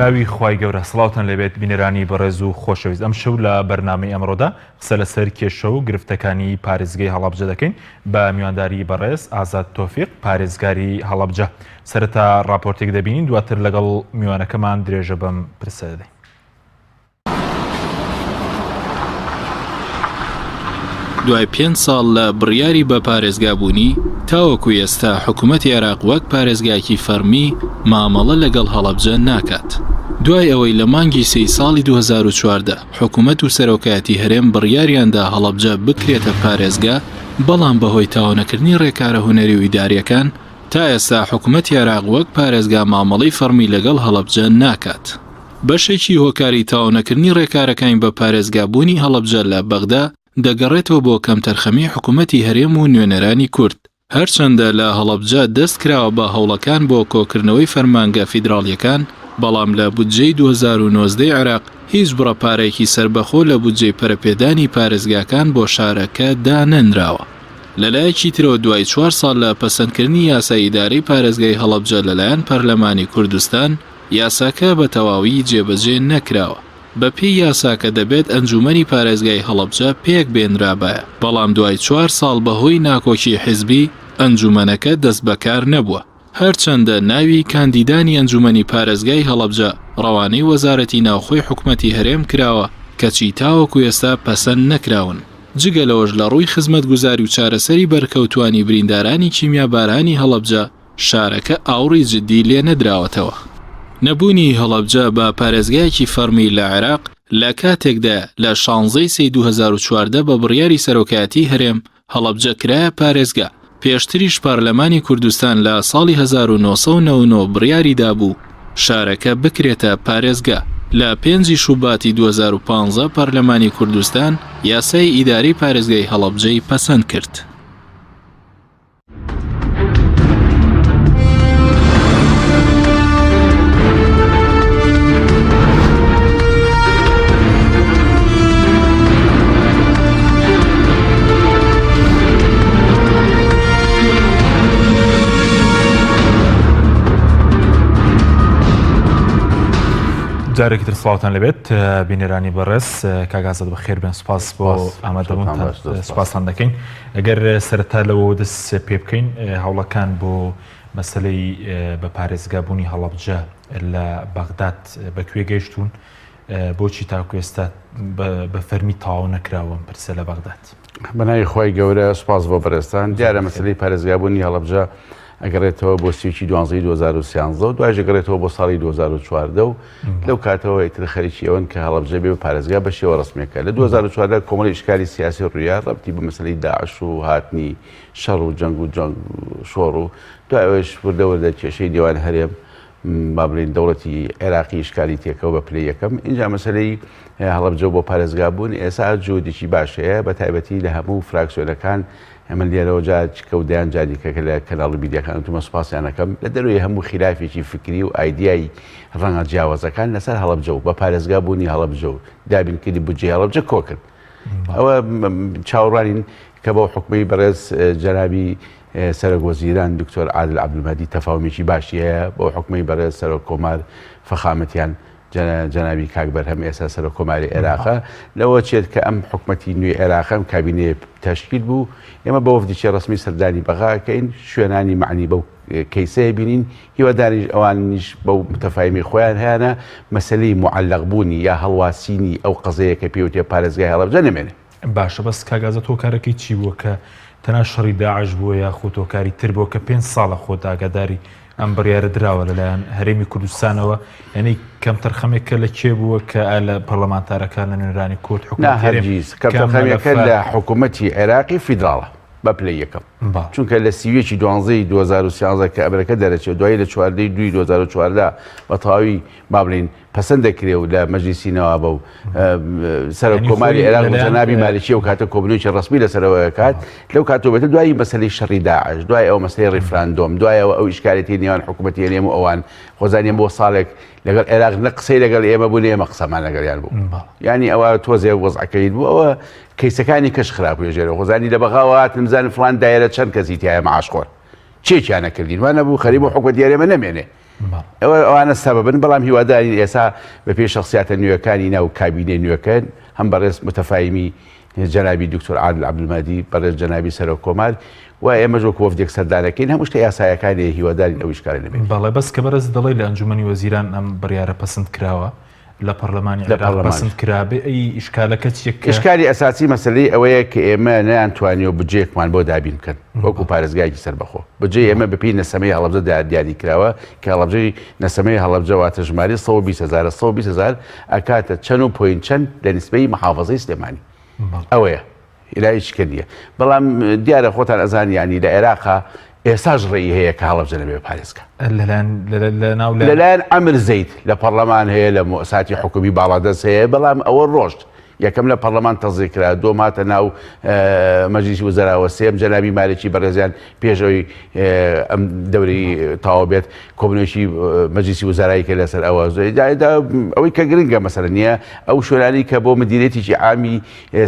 ناوی خوای گەورە سڵاوتان لەبێت بینەرانی بەڕێز و خۆشەویست. ئەم شەو لە بەرنامەی ئەمڕۆدا قسە لەسەر کێشە و گرفتەکانی پارێزگای هەڵەبجە دەکەین بە میوانداری بەڕێز ئازاد تۆفیق پارێزگاری هەڵەبجە. سەرەتا راپۆرتێک دەبینین، دواتر لەگەڵ میوانەکەمان درێژە بەم پرسە دەدەین. دوای 5 ساڵ لە بڕیاری بە پارێزگابوونی تاوەکو ئێستا حکوومەتی عێراق وەک پارێزگایەکی فەرمی مامەڵە لەگەڵ هەڵەبجە ناکات. دوای ئەوەی لە مانگی 3 ساڵی 2014 حکوومەت و سەرۆکایەتی هەرێم بڕیاریاندا هەڵەبجە بکرێتە پارێزگا، بەڵام بەهۆی تاوانەکردنی ڕێکارە هونەری و ئیداریەکان تا ئێستا حکوومەتی عێراق وەک پارێزگا مامەڵەی فەرمی لەگەڵ هەڵەبجە ناکات. بەشێکی هۆکاری تاوانەکردنی ڕێکارەکانی بە پارێزگابوونی هەڵەبجە لە بەغدا دەگەڕێتەوە بۆ کەمتەرخەمی حکوومەتی هەرێم و نوێنەرانی کورد. هەرچەندە لە هەڵەبجە دەست کراوە بە هەوڵەکان بۆ کۆکردنەوەی فەرمانگە فیدراڵیەکان، بەڵام لە بودجەی 2019 عێراق هیچ بڕەپارێکی سربەخۆ لە بودجەی پەرەپێدانی پارێزگاکان بۆ شارەکە دانەنراوە. لەلایەکی ترەوە دوای 4 ساڵ لە پەسەندکردنی یاسای ئیدارەی پارێزگای هەڵەبجە لەلایەن پەرلەمانی کوردستان، یاساکە بە تەواوی جێبەجێ نەکراوە. بە پێی یاساکە دەبێت ئەنجومەنی پارێزگای هەڵەبجە پێک بێنرابایە، بەڵام دوای 4 ساڵ بەهۆی ناکۆکی حیزبی ئەنجومەنەکە دەست بەکار نەبووە. هەرچەندە ناوی کاندیدانی ئەنجومەنی پارێزگای هەڵەبجە ڕەوانەی وەزارەتی ناوخۆی حکوومەتی هەرێم کراوە، کەچی تاوەکو ئێستا پەسەند نەکراون. جگە لەوەش لە ڕووی خزمەتگوزاری و چارەسەری بەرکەوتوانی بریندارانی کیمیابارانی هەڵەبجە شارەکە ئاوڕی جدی لێ نەدراوەتەوە. نەبوونی هەڵەبجە بە پارێزگایەکی فەرمی لە عێراق لە کاتێکدا لە 16 سەی 2014 بە بڕیاری سەرۆکایەتی هەرێم هەڵەبجە کرایە پارێزگا. پێشتریش پارلەمانی کوردستان لە ساڵی 1999 بڕیاری دابوو شارەکە بکرێتە پارێزگا. لە 5 شوباتی 2015 پارلەمانی کوردستان یاسای ئیداری پارێزگای هەڵەبجەی پەسەند کرد. جارێکی تر سڵاوتان لەبێت بینێرانی بەڕێز. کاگازت بەخێر بێن، سوپاس بۆ ئامادەبوونتان، سوپاسان دەکەین. ئەگەر سەرەتا لەوە دەست پێ بکەین، هەوڵەکان بۆ مەسەلەی بە پارێزگابوونی هەڵەبجە لە بەغداد بەکوێ گەیشتون، بۆچی تاکو ئێستا بە فەرمی تاوا نەکراوە پرسە لە بەغداد؟ بەناوی خۆی گەورە، سوپاس بۆ بەڕێستان. دیارە مەسەلەی پارێزگابوونی هەڵەبجە ئەگەڕێتەوە بۆ 12 2013 و دوای گەڕێتەوە بۆ ساڵی 2014 و لەو کاتەوە ئیتر خەریکی ئەوەن کە هەڵەبجە بێ بە پارێزگا بە شێوە ڕسمیەکە. لە 2014 کۆمەڵی ئیشکالی سیاسی ڕوویا ڕەبتی بە مەسەلەی داعش و هاتنی شەڕ و جەنگ و شۆڕ و دوای ئەوەش وردەوردە کێشەی دیوان هەرێم با بڵێن دەوڵەتی عێراقی ئیشکالی تێکەوە بە پلەی یەکەم. اینجا مەسەلەی هەڵەبجە بۆ پارێزگا بوون ئێستا جهودێکی باشەیە، بە تایبەتی لە هەموو فراکسیۆنەکان. ئەمە لێرەوە کەودایان جادیکەکە لە کەناڵی میدیاکان تومە سوپاسیانەکەم لە دەروی هەموو خلافێکی فکری و ئایدیای ڕەنگە جیاوازەکان لەسەر هەڵەبجە و بە پارێزگا بوونی هەڵەبجە و دابینکردی بودجێ هەڵەبجە کۆکرد. ئەوە چاوەڕوانین کە بۆ حکومەی بەڕێز جەنابی سەرۆکوەزیران دکتۆر عادل عەبدولمەهدی تەفاومێکی باشی هەیە، بۆ حکومەی بەڕێز سەرۆک کۆمار فەخامەتیان جەنابی کاک بەرهەم ئێستا سەرۆک کۆماری عێراقە لەوە چێت کە ئەم حکومەتی نوێی عێراقەم کابینێ تەشکیل بوو. ئێمە بە وەفدێکی ڕسمی سەردانی بەغاکەین، شوێنانی معنی بەو کەیسەیە بینین، هیواداریش ئەوانیش بەو متەفاهمی خۆیان هەیەە مەسەلەی معەلەقبوونی یا هەڵواسینی ئەو قەزەیە کە پێوتێ پارێزگای هەڵەبجە نەمێنێ. باشە، بەس کاگازە تۆ کارەکەی چی بووە کە تەنها شەڕی داعش بووە یا خۆتۆکاری تر بۆ کە 5 ساڵە خۆت ئاگاداری ئەم بڕیارە دراوە لەلایەن هەرێمی کوردستانەوە؟ یعنی کەم تەرخەمێکە لە کێ بووە کە لە پەرلەمانتارەکان لە نوێنەرانی کورد هەرگیز کەمتەرخەمێکە لە حکوومەتی عێراقی فیدراڵە بە پلەی یەکەم، چونکە لە 30 دوانزەی 2013 کە ئەمریکا دەرەچێت دوای لە 4 دوی 2014 بە تەواوی با بڵێن پەسەند دەکرێ و لە مەجلیسی نەوابە و سەرۆک کۆماری عێراق و جەنابی مالیکی و کاتە کۆبنەوەیکی ڕسمی لەسەرەوە کات لەو کاتۆبێتە دوای مەسەلەی شەڕی داعش، دوای ئەو مەسەلەی ڕیفراندۆم، دوایەوە ئەو ئیشکالێتی نێوان حکوومەتی هەرێم و ئەوان خۆزانیان بۆ ساڵێک لەگەڵ عێراق نە قسەی لەگەڵ ئێمە بوون، ئێمە قسەمان لەگەڵیان بوو. یعنی ئەوە تۆزێ وەزعەکەیت بوو، ئەوە کەیسەکانی کەش خراپ و ێژێرە خۆزانی لە بەغاوات نمزان فلان دایرە چەند کەسی تایە مەعاشخۆر چێکیان نەکردین وانە بوو خەریب و حکومەتی هەرێمە نەمێنێ. ئەوانە سەبەبن بەڵام هیواداری ئێستا بە پێی شخصیاتە نوێەکانی ناو کابینەی نوێەکەن هەم بەڕێز متەفاهیمی جەنابی دکتۆر عادل عەبدولمەجید بەڕێز جەنابی سەرۆک کۆمار و ئێمەش وەکو وەفدێک سەردانەکەین هەموو شتە یاسایەکانی هیواداری ئەویش کارە لەبێت. بەڵێ بەس کە بەرز دەڵێ لە ئەنجومەنی وەزیران ئەم بڕیارە پەسەند کراوە لە پەرلەمانی عێراق پەسەند کرابێ ئەی ئیشکالەکە چیەکە؟ ئیشکالی ئەساسی مەسەلەی ئەوەیە کە ئێمە نەیانتوانیەوە بجێکمان بۆ دابین بکەن وەکو پارێزگایکی سەربەخۆ بجێ ئێمە بەپی نەسەمەی هەڵەبجە دیاری کراوە کە هەڵەبجەی نەسەمەی هەڵەبجە واتە ژماری 120,000 ئەکاتە چەند و پۆین چەند لە نسبەی محافەزەی سلێمانی ئەوەیە ئیلا هیچ کردیە بەڵام دیارە خۆتان ئەزانی ینی لە عێراقا ئێساش ڕێی هەیە کە هەڵەبجە لەبێ پارێزگا لەلایەن ئەمر زەید لە پەرلەمان هەیە لە مؤسساتی حکومی باڵادەست هەیە بەڵام ئەوە ڕۆژت یەکەم لە پەرلەمان تەزیکرا دوماتە ناو مەجلیسی وەزەراوە سێم جەنابی مالێکی بەڕێزیان پێشەوەی ئەم دەورەی تاوا بێت کۆبنێکی مەجلیسی وەزارایی کە لەسەر ئەوە ئەوەی کە گرنگە مەسەلەن نییە ئەو شوێنانی کە بۆ مدیرێتێکی عامی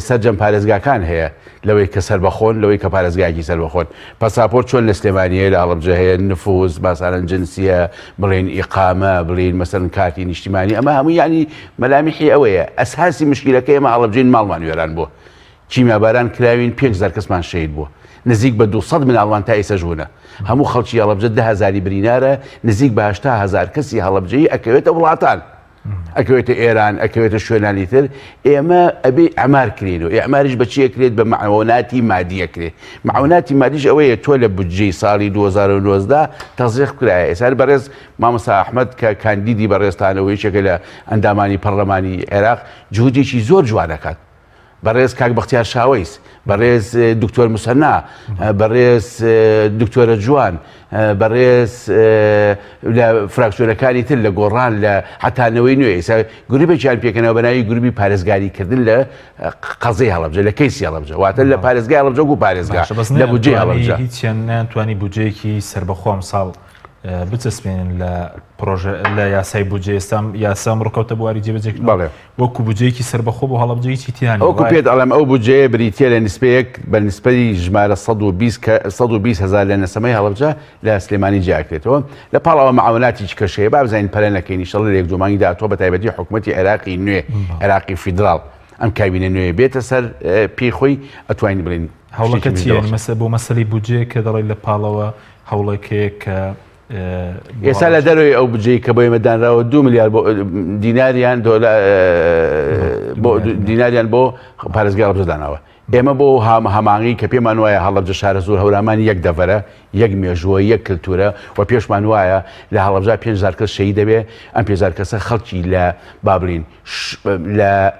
سەرجەم پارێزگاکان هەیە لەوەی کە سەربەخۆن لەوەی کە پارێزگایکی سەربەخۆن پاساپۆرت چۆن لە سلێمانیە لە هەڵەبجە هەیە نفوز باسانەن جنسیە بڵێن ئیقامە بڵێن مەسەلەن کارتی نیشتیمانی ئەمە هەموو ینی مەلامیحی ئەوەیە ئەساسی مشکلەکە ئێمە هەڵەبجەین ماڵمان وێران بووە چیمەباران کراوین 5,000 کەسمان شەید بووە نزیک بە 200 مناڵمان تا ئێستا ژوونە هەموو خەڵکی هەڵەبجە 10,000 برینارە نزیک بە 80,000 کەسی هەڵەبجەیی ئەکەوێتە وڵاتان ئەکەوێتە ئێران ئەکەوێتە شوێنانی تر ئێمە ئەبێ ئەمار کرێنەوە ئەماریش بەچیە کرێت بە معاوناتی مادیە کرێت معاوناتی مادیش ئەوەیە تۆ لە بودجەی ساڵی 2019 تەزیق کرایە ئێستا بەڕێز مامۆستا ئەحمەد کە کاندیدی بەڕێستانەوە یەکێکە لە ئەندامانی پەرلەمانی عێراق جهودێکی زۆر جوان دەکات بەڕێز کاک بەختیار شاوەیس بەڕێز دکتۆر موسەنا بەڕێز دکتۆرە جوان بەڕێز لە فراکسیۆنەکانی تر لە گۆڕان لە حتانەوەی نوێ ئێستا گروپێکیان پێکەنەوە بەناوی گروپی پارێزگاریکردن لە قەزەی هەڵەبجە لە کەیسی هەڵەبجە واتە لە پارێزگای هەڵەبجە و پارێزگا لە بودجەی هەڵەبجە هیچیان ناتوانی بودجەیەکی سەربەخۆم ساڵ بچەسپێنن لە پرۆژە لە یاسای بودجێ ئێستام یاسام ڕکەوتە بواری جێبەجێک وەکو بودجەیەکی سەربەخۆ بۆ هەڵەبجەیەکی تیانی ئەوکو پێت ئەڵێم ئەو بودجەیە بریتە لە نسبەیەک بە نسبەی ژمارە 120,000 لە نەسەمەی هەڵەبجە لە سلێمانی جیاکرێتەوە لە پاڵەوە معاوناتی کەشەیە با بزانین پەلەنەکەی نیشەڵ لە یەکجۆمانی داهاتوە بە تایبەتی حکوومەتی عێراقی نوێ عێراقی فیدراڵ ئەم کابینە نوێ بێتە سەر پێی خۆی ئەتوانین بڵین هەوڵەکە چیە بۆ مەسەلەی بودجێ کە دەڵێ لە پاڵەوە هەوڵەکەیە کە ئێستا لە دەروی ئەو بجێی کە بۆ ئێمەدانراوە 2 میلیارد دیناریان بۆ پارێزگای هەڵەبجەداناوە ئێمە بۆ هەمانگی کە پێمان وایە هەڵەبجە شارە زۆر هەورامانی یەک دەڤەرە یەک مێژووە یەک کلتورە و پێشمان وایە لە هەڵەبجە 5,000 کەس شەهید دەبێ ئەم 5,000 کەسە خەڵکی لە بابلین لە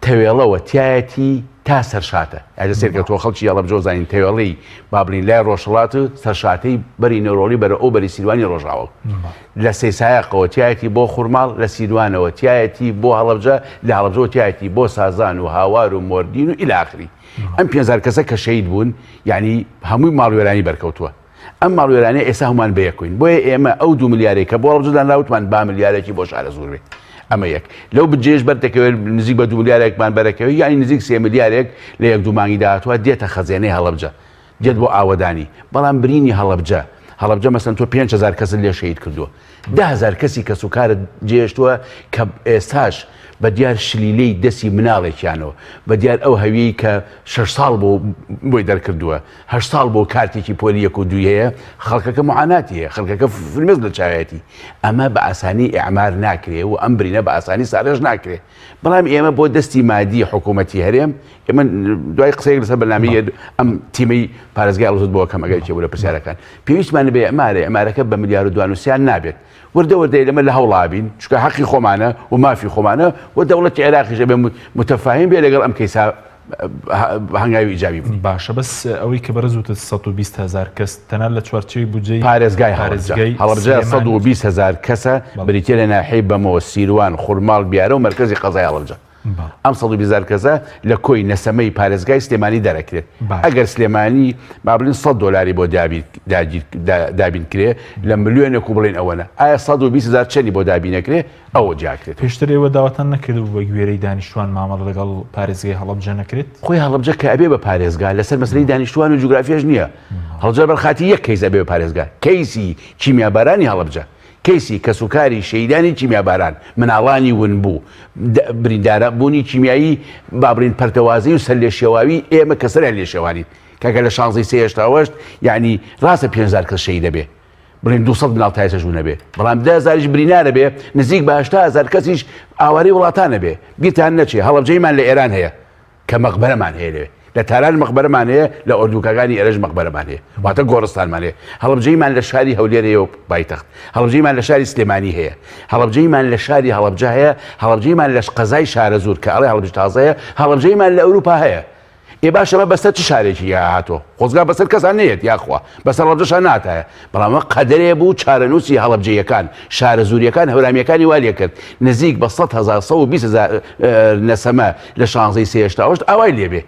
تەوێڵەوە تایەتی تا سەرشاتە ئەجە سێرکە تۆ خەڵکی هەڵەبجە زانین تەوێڵەی بابلین لای ڕۆژهەڵات و سەرشاتەی بەری نەورۆڵی بەرە ئەو بەری سیروانی ڕۆژاوە لە سێسایەقەوە تایەتی بۆ خوورماڵ لە سیروانەوە تایەتی بۆ هەڵەبجە لە هەڵەبجەوە تایەتی بۆ سازان و هاوار و مۆردین و ئیلی ئاخری ئەم 5,000 کەسە کە شەهید بوون یعنی هەمووی ماڵوێرانی بەرکەوتووە ئەم ماڵوێرانەیە ئێستا هەمومان بەیەکوین بۆیە ئێمە ئەو 2 میلیارێک کە بۆ هەڵەبجەدانراوتمان 2 میلیارێکی بۆ شارە زۆر بێت ئەمە یەک لەو بجێش بەردەکەوێت نزیک بە 2 میلیارێکمان بەرەکەوی یانی نزیک 3 میلیارێک لە یەک دوو مانگی داهاتوە دێتە خەزێنەی هەڵەبجە دێت بۆ ئاوەدانی بەڵام برینی هەڵەبجە مەسەن تۆ 5,000 کەس لێ شەهید کردووە 10,000 کەسی کەس و کارت جێشتووە کە ئێستاش بە دیار شلیلەی دەستی مناڵێکیانەوە بە دیار ئەو هەویی کە 6 ساڵ بۆی دەرکردووە 8 ساڵ بۆ کارتێکی پۆلی 1 و 2 هەیە خەڵکەکە معاناتی هەیە خەڵکەکە فرمێز لە چاوێتی ئەمە بە ئاسانی ئیعمار ناکرێ و ئەم برینە بە ئاسانی سارێژ ناکرێ بەڵام ئێمە بۆ دەستی مادی حکوومەتی هەرێم ئێمە دوای قسەیەک لەسەر بەرنامەیە ئەم تیمەی پارێزگای هەڵەبجە بۆ کەمەگەری بوو لە پرسیارەکان پێویستمان بێ ئەمارەکە بە ملیار و 2.5 نابێت وردە لەمە لە هەوڵابین چکە حەقی خۆمانە و مافی خۆمانە و دەوڵەتی عێراقیش بێ متەفاهم بێ لەگەڵ ئەم کەیسا هەنگاوی ئیجابی باشە بەس ئەوەی کە بەرزوتە 120,000 کەس تەنان لە چوارچێوی بودجەی پارێزگای هەڵەبجە 120,000 کەسە بریتە لە ناحەی بەمەوە سیروان خوورماڵ بیارە و مەرکەزی قەزای هەڵەبجە ئەم 120,000 کەسە لە کۆی نەسەمەی پارێزگای سلێمانی دەرەکرێت ئەگەر سلێمانی با بڵین $100 بۆ دابین کرێ لە ملیۆنێک و بڵێن ئەوەنە ئایا 120,000 چەندی بۆ دابینەکرێ ئەوە جاکرێت پێشتر ئێوە داواتان نەکردو بە گوێرەی دانیشتوان مامەڵە لەگەڵ پارێزگای هەڵەبجە نەکرێت خۆی هەڵەبجە کە ئەبێ بە پارێزگا لەسەر مەسلەی دانیشتوان و جوگرافیاش نییە هەڵەبجە بەرخاتی یەک کەیس ئەبێ بە پارێزگا کەیسی چیمیابارانی هەڵەبجە کەیسی کەسوکاری شەیدانی کیمیاباران مناڵانی ون بوو بریندارە بوونی کیمیایی بابرین پەرتەوازی و سەر لێ شێواوی ئێمە کەسەریان لێ شێوانین کاکە لە 16 هێشتاوەشت یعنی ڕاستە 5,000 کەس شەید دەبێ بڵین 200 مناڵ تایسەژوو نەبێ بەڵام 10,000ش برینارە بێ نزیک بە 80,000 کەسیش ئاواری وڵاتانە بێ بیرتان نەچێ هەڵەبجەیمان لە ئێران هەیە کە مەقبەرەمان هەیە لێ لە تاران مەقبەرەمان هەیە لە ئۆردوکەکانی ئێرەش مەقبەرەمان هەیە واتە گۆڕستانمان هەیە هەڵەبجەیمان لە شاری هەولێرەیە و پایتەخت هەڵەبجەیمان لە شاری سلێمانی هەیە هەڵەبجەیمان لە شاری هەڵەبجە هەیە هەڵەبجەیمان لە قەزای شارە زۆر کە ئەڵێ هەڵەبجە تازەیە هەڵەبجەیمان لە ئەوروپا هەیە ئێ باشەمە بەسەر چ شارێکی یا هاتۆ خۆزگا بەسەر کەسان نێت یاخوا بەسەر هەڵەبجەشان ناتایە بەڵام قەدەرێ بوو چارەنووسی هەڵەبجەیەکان شارە زوریەکان هەورامیەکانی والێ کرد نزیک بە 120,000 نەسەمە لە 16 هێشتاوەشت ئاوای لێبێ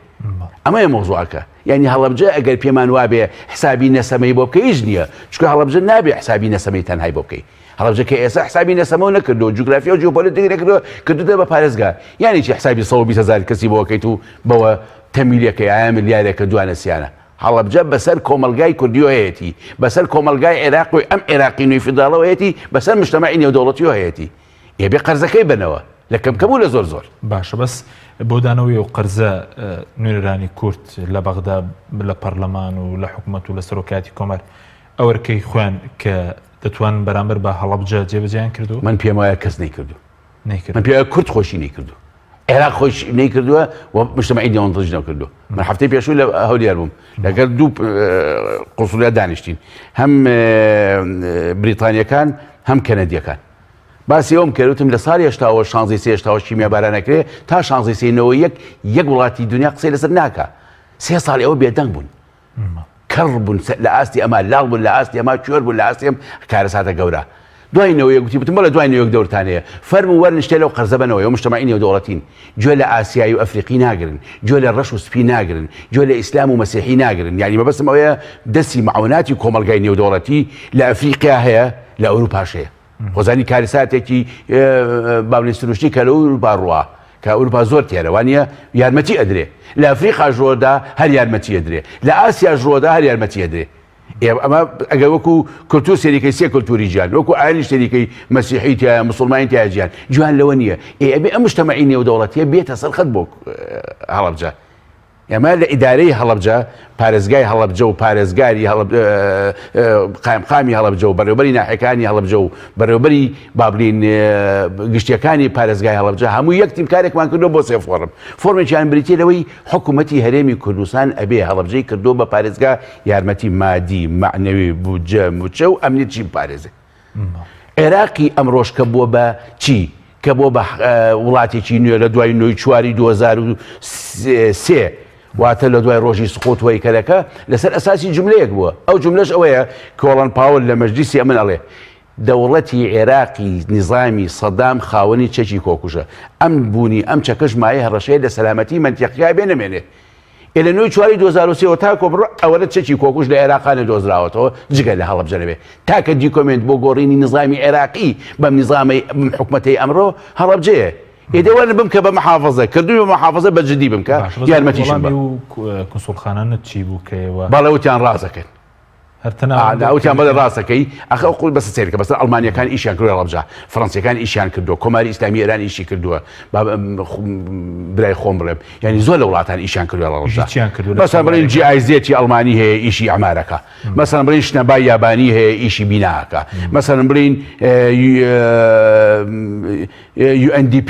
ئەمەیە مۆزوعەکە یعنی هەڵەبجە ئەگەر پێمان وابێ حسابی نەسەمەی بۆ بکەی هیچ نییە چکە هەڵەبجە نابێ حسابی نەسەمەی تەنهای بۆ بکەی هەڵەبجە کە ئێستا حسابی نەسەمە نەکردو جوگرافیا و جیۆپۆلیتیک نەکردو کردوتە بە پارێزگا یعنی چی حسابی 120,000 کەسی بۆ بکەیت و بەوە تەمیلەکە یان ملیارێکە دوانەسیانە هەڵەبجە بەسەر کۆمەلگای کوردیۆ هەیەتی بەسەر کۆمەلگای عێراق و ئەم عێراقی نوێی فیداڵەوە هەیەتی بەسەر مجتەمەعی نێودەوڵەتیۆ هەیەتی ئێبێ قەرزەکەی بنەوە لە کەمکەم و لە زۆر زۆر باشە بەس بۆ دانەوەی و قەرزە نوێنەرانی کورد لە بەغدا لە پەرلەمان و لە حکوومەت و لە سەرۆکاتی کۆمەر ئەوەرکەی خوێن کە دەتوان بەرامبەر بە هەڵەبجە جێبەجیان کردو من پێم وایە کەس نەیکردو نەیکرد من پێ کورد خۆشی نەیکردو عێراق خۆش نەیکردووە و مجتەمەعی نێودەوڵەتیش نەکردو من هەفتەی پێشوو لە هەولێر بووم لەگەر دوو قوسولیات دانیشتین هەم بریتانیەکان هەم کەنەدیەکان باسی ئەوم کردوتم لە ساڵی 16 کیمیابارانەکرێ تا 16 یەک وڵاتی دنیا قسەی لەسەر ناکە 3 ساڵی ئەوە بێدەنگ بوون کەڕ بوون لە ئاستی ئەمە لاڵ بوون لە ئاستی ئەمە کوێر بوون لە ئاستی ئەم کارەساتە گەورە دوای گوتی بتم بەڵە دوای نەوەیەک دەورتانەیە فەرمو وەرنشتێ لەو قەرزەبەنەوەی و مجتەمەعی نێودەوڵەتین گوێ لە ئاسیایی و ئەفریقی ناگرن گوێ لە ڕەش و سپی ناگرن گوێ لە ئیسلام و مەسیحی ناگرن یعنی مەبەستم ئەوەیە دەستی معاوناتی کۆمەلگای نێودەوڵەتی لە ئەفریقیا هەیە لە ئەوروپاش هەیە خۆزانی کارەساتێکی باڵی سروشتی کە لە ئەوروپا ڕوە کە ئەوروپا زۆر تێرەوانە یارمەتی ئەدرێ لە ئەفریقا ژۆدا هەر یارمەتی ئەدرێ لە ئاسیا ژۆدا هەر یارمەتی ئەدرێ ئەمە ئەگەر وەکو کولتور سێریکەی سێ کولتوری گیان وەکو ئاینی شتێریکەی مەسیحی تایە مسلمانی تایە گیان جوان لەوە نییە ئەبێ ئەم مجتەمەعی نێودەوڵەتیە بێتە سەرخەت بۆ هەڵەبجە ئێمە لە ئیدارەی هەڵەبجە پارێزگای هەڵەبجە و پارێزگاری قایمقامی هەڵەبجە و بەڕێوەبەری ناحیەکانی هەڵەبجە و بەڕێوەبەری بابلین گشتیەکانی پارێزگای هەڵەبجە هەموو یەک تیم کارێکمان کردو بۆ سێ فۆرم فۆرمێکیان بریتێ لەوەی حکوومەتی هەرێمی کوردستان ئەبێ هەڵەبجەی کردو بە پارێزگا یارمەتی مادی معنەوی بودجە موچە و ئەمنیەت چی پارێزێ عێراقی ئەمڕۆژ کە بووە بە چی کە بۆ بە وڵاتێکی نوێ لە دوای نوێی چواری 2023 واتە لە دوای ڕۆژی سقوط وەیکەرەکە لەسەر ئەساسی جملەیەک بووە ئەو جملەش ئەوەیە کۆڵەن پاول لە مەجلیسی ئەمن ئەڵێ دەوڵەتی عێراقی نیزامی سەدام خاوەنی چەکی کۆکوژە ئەم بوونی ئەم چەکەش مایە هەڕەشەیە لە سەلامەتی منتیقیای بێ نەمێنێ لە نوێی چواری 2023 تا کۆبڕ ئەوەرە چەکی کۆکوش لە عێراقانە دۆزراوەتەوە جگە لە هەڵەبجە نەبێ تاکە دیکۆمنت بۆ گۆڕینی نظامی عێراقی بەم نظامی حکومەتەی ئەمڕۆ هەڵەبجەیە ئێدەوەرە بم کە بە محافظە کردووی بە محافظە بەجددی بم کە یارمەتیشم بە کنسوڵخانانت چی بوو کەەوە بەڵەوتیان ڕازەکەن ئەوتیان بەڵێ ڕاستەکەی ئەخە قوڵ بەسە سێرکە بەسەر ئەڵمانیەکان ئیشیان کردو هەڵەبجە فەڕەنسیەکان ئیشیان کردووە کۆماری ئیسلامی ئێران ئیشی کردووە برای خۆم بڵێم یعنی زۆر لە وڵاتان ئیشیان کردووە هەڵەبجە مەسەڵەن بڵێن GIZ ئەڵمانی هەیە ئیشی ئەمارەکە مەسەڵەن بڵێن شنەبای یابانی هەیە ئیشی بیناکە مەسەڵەن بڵێن UNDP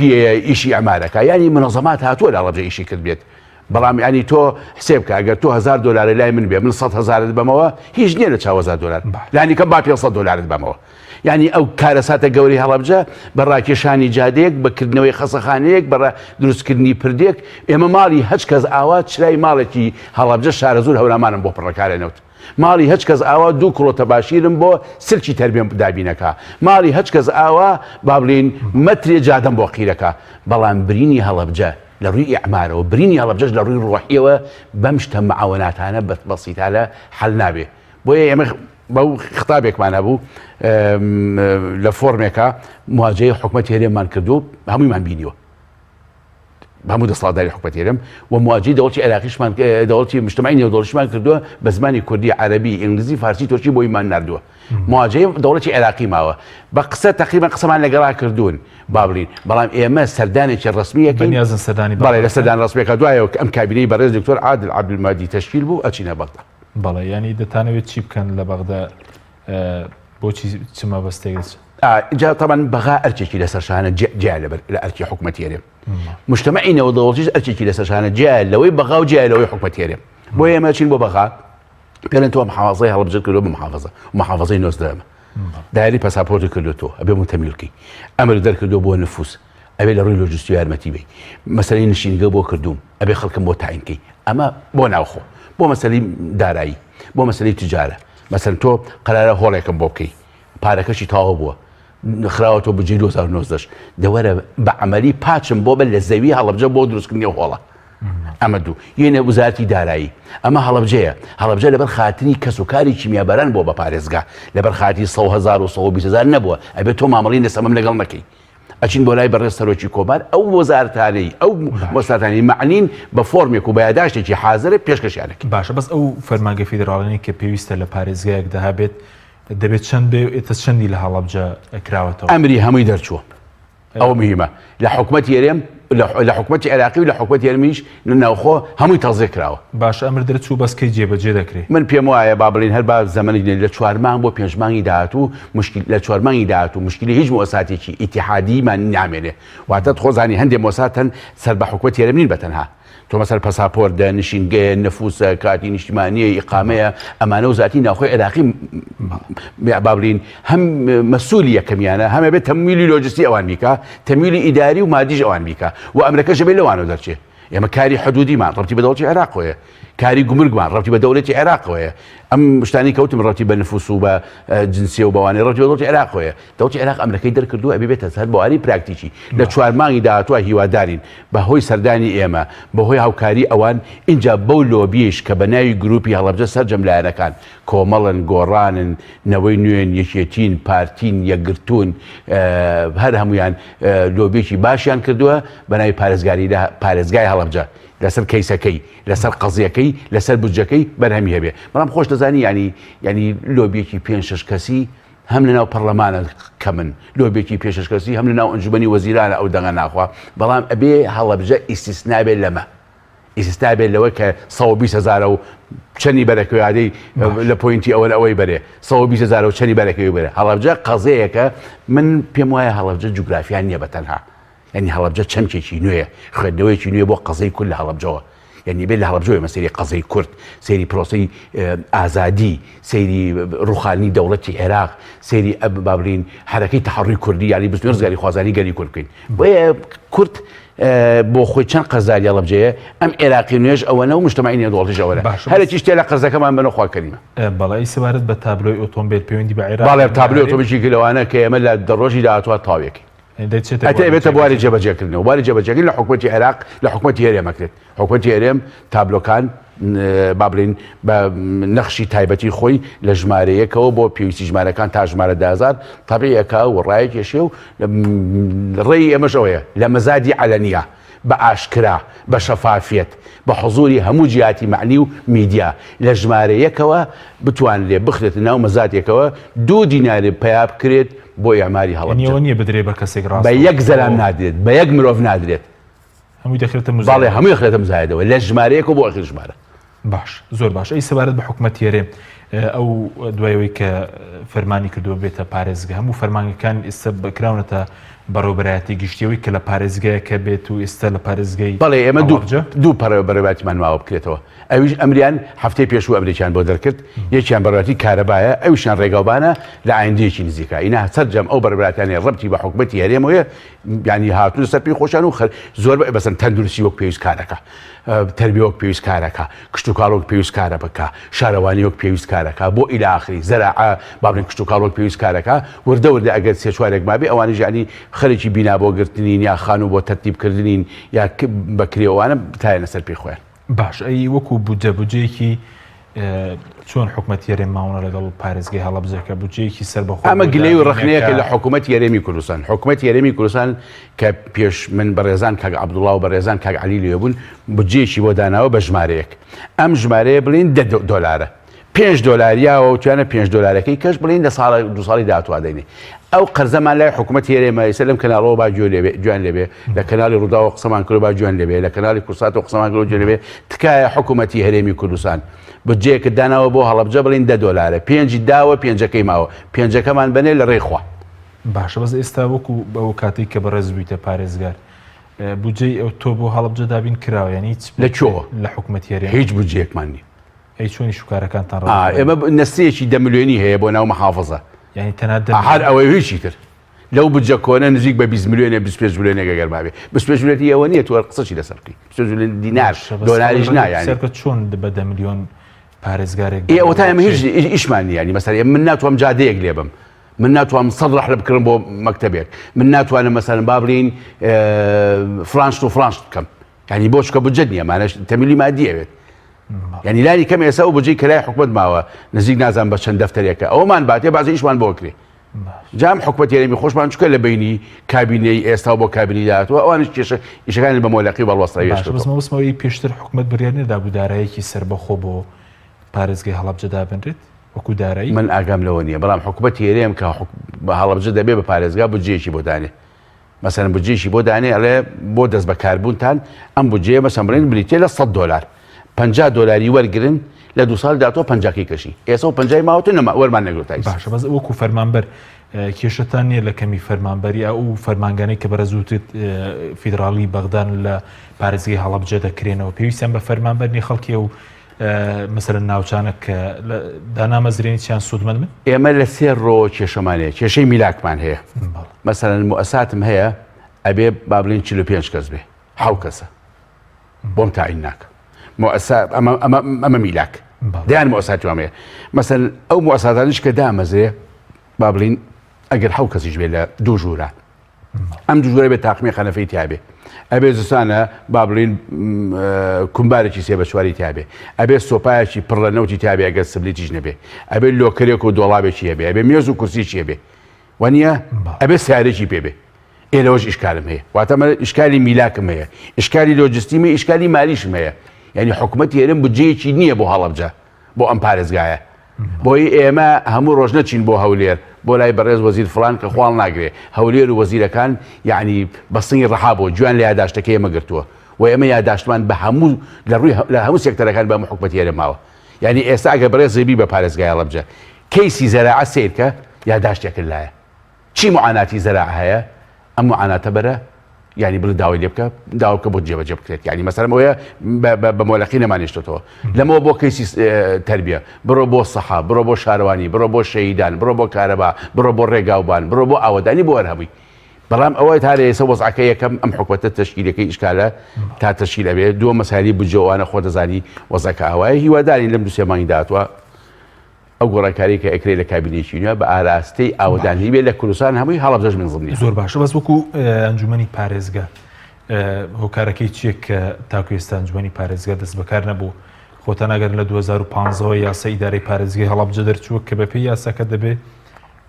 ئیشی ئەمارەکە یعنی منەظەمات هاتووە لە هەڵەبجە ئیشی کرد بێت بەڵام ینی تۆ حسێب کە ئەگەر تۆ $1000 لای من بێ من 100,000 بەمەوە هیچ نییە لە $4,000 لانی کەم با $500 بەمەوە یعنی ئەو کارەساتە گەوری هەڵەبجە بە ڕاکێشانی جادەیەک بەکردنەوەی خەسەخانەیەک بە دروستکردنی پردێک ئێمە ماڵی هەچ کەس ئاوا چرای ماڵێکی هەڵەبجە شارە زۆر هەورامانم بۆ پڕەکارێنەوت ماڵی هەچ کەس ئاوا 2 کڕۆتە باشیرم بۆ سلکی تەربیەم دابینەکە ماڵی هەچ کەس ئاوا با بڵین مەترێ جادەم بۆ قیرەکە بەڵام برینی هەڵەبجە لە ڕووی ئەعمارەوە برینی هەڵەبجەش لە ڕووی ڕۆحیەوە بەم شتە مەعاوناتانە بەسیتانە حەل نابێ بۆیە ئێمە بەو خطابێکمان هەبوو لە فۆرمێکە مواجهەی حکومەتی هەرێممان کردو هەموویمان بینیوە هەموو دەسەڵاتداری حکومەت هێرم و مواجهی دەوڵەتی عێراقیشمان دەوڵەتی مجتمعی نێودەوڵەتیشمان کردووە بە زمانی کوردی عەرەبی ئینگلیزی فارسی تورکی بۆ ئیمان ناردووە مواجهەی دەوڵەتی عێراقی ماوە بە قسە تقریبا قسەمان لەگەڵا کردوون با بڵین بەڵام ئێمە سەردانێکی ڕسمیەکەین بەنیازن سەردانی بەڵێ لە سەردان ڕسمیەکە دوایەوە ئەم کابینەی بەڕێز دکتۆر عادل عەبدولمادی تەشکیل بوو ئەچینە بەغدا بەڵێ ینی دەتانەوێت چی بکەن لە بەغدا بۆچی چمە بەستێک اینجا طبعا بەغا ئەرچێکی لەسەرشانە جیا لە ئەرکی حکومەت هێرێ مجتمعی نێودەوڵەتیش ئەرچێکی لەسەرشانە جیا لەوەی بەغا و جیا لەوەی حکومەت هێرێ بۆ ئێمە چین بۆ بەغا پێڵێن تۆ محافەزەی هەڵبژێر کردو بە محافەزەی نۆزدەمە دایری پەساپۆرتی کردو تۆ ئەبێ متەمیلکی ئەمر دەرکردو بۆ نفوس ئەبێ لە ڕووی لۆجستی و یارمەتی بی مەسەلەی نشینگە بۆ کردوم ئەبێ خەڵکم بۆ تاینکەی ئەمە بۆ ناوخۆ بۆ مەسەلەی دارایی بۆ مەسەلەی تجارە مەسەن تۆ قەرارە هۆڵێکم بۆ بکەی پارەکەشی تاوە بووە خراوەتەوە بجێ 2009 دەوەرە بە عملی پاچم بۆ بە لە زەوی هەڵەبجە بۆ دروستکردنی هۆڵە ئەمە دوو یەنە وزارەتی دارایی ئەمە هەڵەبجەیە لەبەر خاتنی کەس و کاری کیمیابەران بۆ بە پارێزگا لەبەر خاتی 100,000 و 120,000 نەبووە ئەبێت تۆ مامەڵی لەسەمەم لەگەڵ نەکەی ئەچین بۆ لای بەڕێز سەرۆکی کۆمار ئەو وەزارەتانەی ئەو وەزارەتانی معنین بە فۆرمێک و بە یاداشتێکی حازرە پێشکەشیانەکەی باشە بەس ئەو فەرمانگە فیدراڵێنی کە پێویستە لە پارێزگایەک دەهابێت دەبێت چەند بێ ئێتە چەندی لە هەڵەبجە کراوەتەوە ئەمری هەمووی دەرچووە ئەو مهمە لە حکومەت هێرێم لە حکومەتی عێراقی و لە حکومەت هێرمیش ناوخۆ هەمووی تەڵزێ کراوە باش ئەمر دەرچوو بەسکەی جێبەجێ دەکرێت من پێم وایە با بڵین هەر با زەمەنی لە 4 مانگ بۆ 5 مانگی داهاتوو لە 4 مانگی داهاتوو مشکلی هیچ مؤسساتێکی ئیتیحادیمان نامێنێ واتە خۆزانی هەندێک مؤسساتن سەر بە حکومەت هێرم نین بەتەنها تۆ مەسەر پەساپۆرتە نشینگەیە نەفوسە کاتی نیشتیمانیە ئیقامەیە ئەمانە و زاتی ناوخۆی عێراقی با بڵین هەم مەسئولی یەکەمیانە هەمە بێت تەمویلی لۆجستی ئەوان بیکە تەمویلی ئیداری و مادیش ئەوان بیکە و ئەمریکەش بێت لەوانەوە دەرچێت ئێمە کاری حدودیمان ڕەبتی بە دەوڵەتی عێراقەوە کاری گومرگمان ڕەبتی بە دەوڵەتی عێراقەوە ئەم شتانی کەوتم ڕەبتی بە نفوس و بە جنسیە و بەوانەی ڕەبتی بە دەوڵەتی عێراقەوە دەوڵەتی عێراق ئەمریکای دەرکردووە ئەبێ بێتە سەر بۆواری پراکتیکی لە 4 مانگی داهاتووە هیوادارین بەهۆی سەردانی ئێمە بەهۆی هاوکاری ئەوان اینجا بەو لۆبیش کە بە ناوی گروپی هەڵەبجە سەرجەم لایەنەکان کۆمەڵن گۆڕانن نەوەی نوێن یەکێتین پارتین یەکگرتوون هەر هەمویان لۆبیێکی باشیان کردووە بە ناوی پارێزگای هەڵەبجە لەسەر کەیسەکەی لەسەر قەزیەکەی لەسەر بودجەکەی بەرهەمی هەبێ بەڵام خۆش دەزانی ینی لۆبیێکی 5-6 کەسی هەم لەناو پەرلەمانە کەمن لۆبیێکی 5-6 کەسی هەم لەناو ئەنجومەنی وەزیرانە ئەو دەنگە ناخوا بەڵام ئەبێ هەڵەبجە ئیسیسنا بێت لەمە ئیسیسنا بێت لەوە کە 120,000 و چەندی بەرەکەوادەی لە پۆینتی ئەوەی بەرێ 120,000 و چەندی بەرەکەوی بەرێ هەڵەبجە قەزەیەکە من پێم وایە هەڵەبجە جوگرافیان نییە بەتەنها یعنی هەڵەبجە چەمکێکی نوێیە خوێندنەوەیکی نوێ بۆ قەزەی کورد لە هەڵەبجەوە یعنی بێت لە هەڵەبجەوە مە سەیری قەزەی کورد سەیری پرۆسەی ئازادی سەیری ڕوخانی دەوڵەتی عێراق سەیری با بڵین حرەکەی تەحەڕوی کوردی یعنی بستنی ڕزگاری خوازانی گەری کورد بکەین بۆیە کورد بۆ خۆی چەند قەرزداری هەڵەبجەیە ئەم عێراقی نوێژ ئەوەنە و مجتمعی نێودەوڵەتیش ئەوەنە هەرێکیش تێ لە قەرزەکەمان بنە خواکەریمە بەڵای سەبارەت بە تابلۆی ئۆتۆمبیل پەیوەندی بە عێراق باڵێ تابلۆی ئۆتۆمبیلێکی لەوانە کە ئێمە لە دەڕۆژی داهاتووە تاوێکی ئەتەبێتە بواری جێبەجێکردنەوە بواری جێبەجێکردن لە حکومەتی عێراق لە حکومەتی هێرێمەکرێت حکومەتی هێرێم تابلۆکان با بڵین بە نەخشی تایبەتی خۆی لە ژمارەیەکەوە بۆ پێویستی ژمارەکان تا ژمارە 10,000 تابعیەکە و ڕایەکێشێ و ڕێی ئێمەش ئەوەیە لە مەزادی عەلەنیە بە ئاشکرا بە شەفافیەت بە حضوری هەموو جیاتی معنی و میدیا لە ژمارەیەکەوە بتوان لێ بخرێت ناو مەزادێکەوە 2 دیناری پیا بکرێت بۆ ئەعماری هەڵەبجە نییە بدرێ بە کەسێک ڕاست بە یەک زەلام نادرێت بە یەک مرۆڤ نادرێت هەمووی دەخرێتە باڵێ هەمووی دەخرێتە مزایدەوە لە ژمارەیەکەوە بۆ ئەخر ژمارە باش زۆر باش ئەی سەبارەت بە حکومەت هێرێ ئەو دوایەوەی کە فەرمانی کردووە بێتە پارێزگا هەموو فەرمانەکان ئێستا بکراونەتە بەڕێوەبەرایەتی گشتیەوەی کە لە پارێزگایەکە بێت و ئێستا لە پارێزگای بەڵێ ئێمە دوو بەڕێوەبەرایەتیمان ماوە بکرێتەوە ئەویش ئەمریان هەفتەی پێشوو ئەمریکیان بۆ دەرکرد یەکیان بەڕێوەبەری کارەبایە ئەویشیان ڕێگاوبانە لە ئایندەیەکی نزیکە ئینا سەرجەم ئەو بەڕێوەبەرایەتیانی ڕەبتی بە حکومەتی هێرێمەوە ینی هاتوونە سەر پێی خۆشیان و زۆر بەسەر تەندروستی وەک پێویست کارەکە تەربیە وەک پێویست کارەکە کشت و کاڵۆک پێویست کارە بکە شارەوانی وەک پێویست کارەکە بۆ ئیلا ئاخری زەراعە با بڵین کشت و کاڵۆک پێویست کارەکە وردە ئەگەر 3-4 مابێ ئەوانیش ینی خەریکی بینا بۆ گرتنین یا خان و بۆ تەرتیبکردنین یا بەکرێوانە بتایەنە سەر پێی خۆیان باش ئەی وەکو بودجەیەکی چۆن حکوومەت یاێ ماونە لەگەڵ پارێزگای هەڵەبجەکە بودجەیەکی سەر بەخۆ ئەمە گلەی و ڕخنەیەکە لە حکوومەت یاێمی کوردستان حکوومەت یاێمی کوردستان کە پێش من بەڕێزان کاک عەبدوڵڵا و بەڕێزان کاک عەلی لێبوون بودجەیەکی بۆ داناوە بە ژمارەیەک ئەم ژمارەیە بڵین $10 $5 و توانە $5 کەش بڵین لە ساڵ دو ساڵی داهاتوە دەینێ ئەو قەرزەمان لای حکوومەت یاێمە ئێستا لەم کەناڵەوە با جوان لێبێ لە کەناڵی ڕووداوە قسەمان کرد با جوان لێبێ لە کەناڵی کورسات و قسەمان کرد جوان لێبێ تکایە حکوومەتی هەرێمی کوردستان بودجەیەکە داناوە بۆ هەڵەبجە بڵین $10 5 داوە 5ەکەی ماوە 5ەکەمان بنێ لە ڕێخوا باشە بەس ئێستا وەکو بەو کاتێک کە بەڕێز بوویتە پارێزگار بودجەی ئەو تۆ بۆ هەڵەبجە دابین کراوە یعنی لە چۆ لە حکوومەت یاێ هیچ بودجەیەکمان نیە ئەی چۆنی شوکارەکانتان ئێمە نستەیەکی 10 ملیۆنی هەیە بۆ ناو مەحافەزە یعنی تەنات هەر ئەوەی هیچی تر لەو بودجە کۆنە نزیک بە 20 ملیۆنە 25 ملیۆنێک گەرمابێ 25 ملیۆنی ئەوە نییە تۆ قسەی لەسەرقی 25 ملیۆن دینار دۆلاریش نایانی چۆن بە 10 ملیۆن پارێزگارێک ئەوە تا ئێمە هیچ ئیشمان نیە ینی مەسەلا من ناتوانم جادەیەک لێ بم من ناتوانم 100 ڕەحلە بکڕم بۆ مەکتەبێک من ناتوانم مەسەلا با بڵین فرانش تو فرانش بکەم ینی بۆ چکە بودجە نییە مانەش تەمیلی مادیەوێت ینی لانی کەم ئێستا و بودجەی کەلای حکوومەت ماوە نزیک نازان بە چەند دەفتەرێکە ئەومان باتێ بازی ئیشمان بۆ کرێ جام حکوومەت یاێمی خۆشمان چکە لە بینی کابینەی ئێستا بۆ کابینی داهاتوە ئەوانش کێشە ئیشەکانی بە مۆلەقی بەڵوەستراویشتەوەی پێشتر حکوومەت بڕیار نەدا بوو دارایەکی سەربەخۆ بۆ پارێزگای هەڵەبجە دابنرێت وەکو دارایی من ئاگام لەوە نییە بەڵام حکوومەت یاێم کە بە هەڵەبجە دەبێ بە پارێزگا بودجەیەکی بۆ دانێ مەسەن بودجەیەکی بۆ دانێ ئەڵێ بۆ دەست بە کاربوونتان ئەم بودجەیە مەسەن بڵێن بریتێ لە $100 $50 وەرگرن لە دو ساڵ دااتۆ 50 کەشی ئێستا و 50 ماوەتە نەما وەرمان نەگرێت باشە بەس وەکو فەرمانبەر کێشتان نییە لە کەمی فەرمانبەری ئەو فەرمانگانەی کە بەرەزووتت فیدراڵی بەغدان لە پارێزگای هەڵەبجە دەکرێنەوە پێویستیان بە فەرمانبەرنی خەڵکی و مەسەرەن ناوچانە کە دانامەزرێنیان سوودمەند من ئێمە لە سێ ڕۆ کێشەمانەیە کێشەی میلاکمان هەیە مەسەرەن مؤسساتم هەیە ئەبێ با بڵین 45 کەس بێ 7 کەسە بۆم تاعین ناکە ئەمە میلاک دەیان مؤسساتی وامەیە مەسەن ئەو مؤسساتانش کە دامەزرێ با بڵین ئەگەر 7 کەسیش بێ لە دوو ژوورە ئەم دوو ژوورە بێت تاقمی خەنەفەی تیابێ ئەبێ زستانە با بڵین کومبارێکی سێ بە چواری تیابێ ئەبێ سۆپایەکی پڕ لە نەوتی تیابێ ئەگەر سبلیتیش نەبێ ئەبێ لۆکرێک و دۆڵابێکی هەبێ ئەبێ مێز و کورسیی هەبێ وانە ئەبێ سیارێکی پێبێ ئێلەوەش ئیشکالم هەیە واتەمە ئیشکالی میلاکم هەیە ئیشکالی لۆجستیمی ئیشکالی مالیشم هەیە یعنی حکوومەت یاێم بودجەیەکی نییە بۆ هەڵەبجە بۆ ئەم پارێزگایە بۆی ئێمە هەموو ڕۆژ نەچین بۆ هەولێر بۆ لای بەڕێز وەزیر فڵان کە خواڵ ناگرێ هەولێر و وەزیرەکان یعنی بەسنگی ڕەحا بۆ جوان لە یاداشتەکەی ئێمە گرتووە و ئێمە یاداشتمان بە هەموو لە هەموو سێکتەرەکان بە حکوومەت یاێ ماوە یعنی ئێستا ئەگە بەڕێز زەبی بە پارێزگای هەڵەبجە کەیسی زەراعە سیرکە یاداشتێکرد لایە چی معاناتی زەراعە هەیە ئەم معاناتە بەرە یعنی بڵ داوای لێ بکە داوا بکە بۆ جێبەجێ بکرێت یعنی مەسەلەن ئەوەیە بە مۆلەقی نەمانێشتێتەوە لەمەوە بۆ کەیسی تەربیە بڕۆ بۆ سەحا بڕۆ بۆ شارەوانی بڕۆ بۆ شەهیدان بڕۆ بۆ کارەبا بڕۆ بۆ ڕێگاوبان بڕۆ بۆ ئاوەدانی بۆ وەرهەبووی بەڵام ئەوەی هەرە ئێستا وەزعەکە یەکەم ئەم حکوومەتە تەشکیلەکەی ئیشکالە تا تەشکیل ئەبێت دووە مەسایلی بودجەوانە خۆ دەزانی وەزعەکە ئاوایە هیوادارین لەم دوو سێمانی داهاتوە ئەو گۆڕانکاری کە ئەکرێت لە کابینێکی نوێ بە ئاراستەی ئاوەدانی بێت لە کوردستان هەمووی هەڵەبجەش منزڵ نیە زۆر باشە بەس وەکو ئەنجومەنی پارێزگا هۆکارەکەی چیە کە تاکو ئێستا ئەنجومەنی پارێزگا دەست بەکار نەبوو خۆتان ئەگەر لە 2015 یاسا ئیدارەی پارێزگای هەڵەبجە دەرچووە کە بەپێی یاساکە دەبێت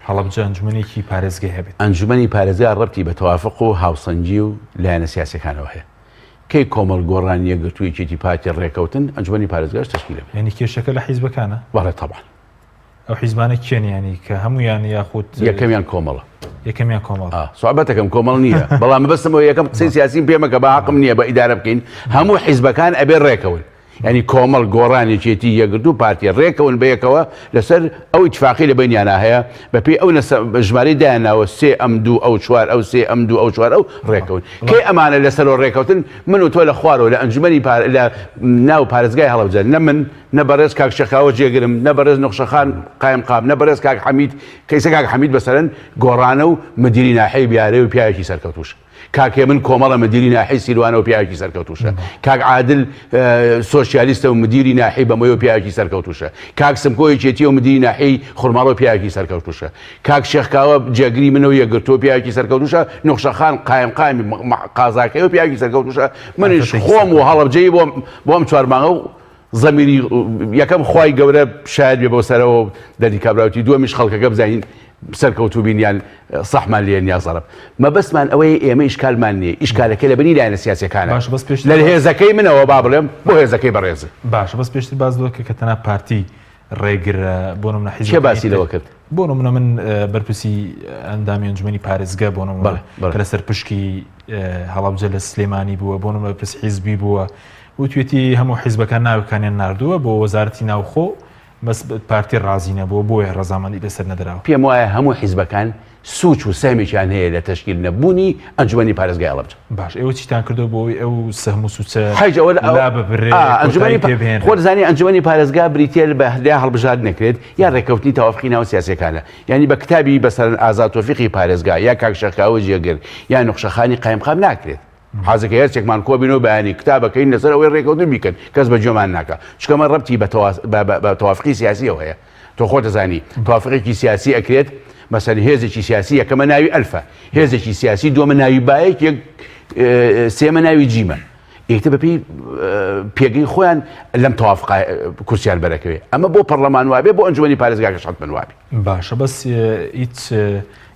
هەڵەبجە ئەنجومەنێکی پارێزگای هەبێت ئەنجومەنی پارێزگا ڕەبتی بە تەوافق و هاوسەنگی و لایەنە سیاسیەکانەوە هەیە کەی کۆمەڵ گۆڕانیە گرتوویەکێتی پارتی ڕێکەوتن ئەنجومەنی پارێزگاش تەشکیل دەبێت یعنی کێشەکە لە حیزبەکانە وەڵێ تەبعاً ئەو حیزبانە کێنیانی کە هەمویان یاخود یەکەمیان کۆمەڵە یەکەمیان کۆمەڵ سوابەتەکەم کۆمەڵ نییە بەڵام بەستمەوە یەکەم قسەی سیاسیم پێمەکە بە حەقم نییە بە ئیدارە بکەین هەموو حیزبەکان ئەبێ ڕێکەون ینی کۆمەڵ گۆڕانێکێتی یەکگرتو پارتیە ڕێکەون بە یەکەوە لەسەر ئەو ئیتفاقی لە بینیانە هەیە بەپێی ئەو ژمارەی دایاناوە 3 ئەم 2 ئەو 4 ئەو 3 ئەم 2 ئەو 4 ئەو ڕێکەون کێ ئەمانە لەسەرەوە ڕێکەوتن من و تۆ لە خوارەوە لە ئەنجومەنی لە ناو پارێزگای هەڵەبجە نە من نە بەڕێز کاک شەخاوە جێگرم نە بەڕێز نوخشەخان قایم قام نە بەڕێز کاک حەمید کەیسە کاک حەمید بەسەرەن گۆڕانە و مدیری ناحەی بیارێ و پیاوێکی سەرکەوتوش کاکێ من کۆمەڵە مدیری ناحەی سیروانە و پیاوێکی سەرکەوتوشە کاک عادل سۆسیالیستە و مدیری ناحەی بەمەوە و پیاوێکی سەرکەوتوشە کاک سمکۆی چێتی و مدیری ناحەی خورماڵە و پیاوێکی سەرکەوتوشە کاک شێخکاوە جێگری منەوە یەکگرتووە پیاوێکی سەرکەوتوشە نوخشەخان قایم قامی قازاکەی و پیاوێکی سەرکەوتوشە منیش خۆم و هەڵەبجەی بۆم 4 مانگە و زەمیری یەکەم خوای گەورە شاید بێ بۆ سەرەوە دەری کابراوتی دووەمیش خەڵکەکە بزانین سەرکەوتوو بینیان سەحمان لێن یا زەرب مەبەستمان ئەوەی ئێمە ئیشکالمان نییە ئیشکالەکە لە بنی لایەنە سیاسیەکانە لە هێزەکەی منەوە با بڵێم بۆ هێزەکەی بەڕێزە باش بەس پێشتر باز دەکە کە تەنها پارتی ڕێگر بۆ نمونە چێ باسی لەوە کرد بۆ نمونە من بەرپرسی ئەندامی ئەنجومەنی پارێزگا بۆ نمونە کە لەسەر پشکی هەڵەبجە لە سلێمانی بووە بۆ نمونە بەرپرسی حیزبی بووە وتوێتی هەموو حیزبەکان ناوەکانیان ناردووە بۆ وەزارەتی ناوخۆ بەس پارتی ڕازی نەبووە بۆیە ڕەزامەندی لەسەر نەدراوە پێم وایە هەموو حیزبەکان سوچ و سەمێکیان هەیە لە تەشکیل نەبوونی ئەنجومەنی پارێزگای هەڵەبجە باش ئێوە چیتان کردو بۆی ئەو سەهم و سوچە خۆ دەزانی ئەنجومەنی پارێزگا بریتێ بە هەلیا هەڵبژار نەکرێت یا ڕێکەوتنی تەوافقی ناو سیاسیەکانە یعنی بە کتابی بەسەر ئازاد تۆفیقی پارێزگا یا کاکشەکاوە جێگر یا نوخشەخانی قایمقام ناکرێت حازەکە هەرچێکمان کۆبینەوە بەیانی کتابەکەین لەسەر ئەوەی ڕێکەوتن بیکەن کەس بە جۆمان ناکە چکەمە ڕەبتی بە تەوافقی سیاسیەوە هەیە تۆ خۆ دەزانی تەوافقێکی سیاسی ئەکرێت مەسەن هێزێکی سیاسی یەکەمە ناوی ئەلفە هێزێکی سیاسی دووەمە ناوی بایەک یەک سێمە ناوی جیمە یەکتر بەپی پێگەی خۆیان لەم تەوافقا کورسیان بەرەکەوێ ئەمە بۆ پەرلەمان وابێ بۆ ئەنجومەنی پارێزگاکەش حتمەن وابێ باشە بەس هیچ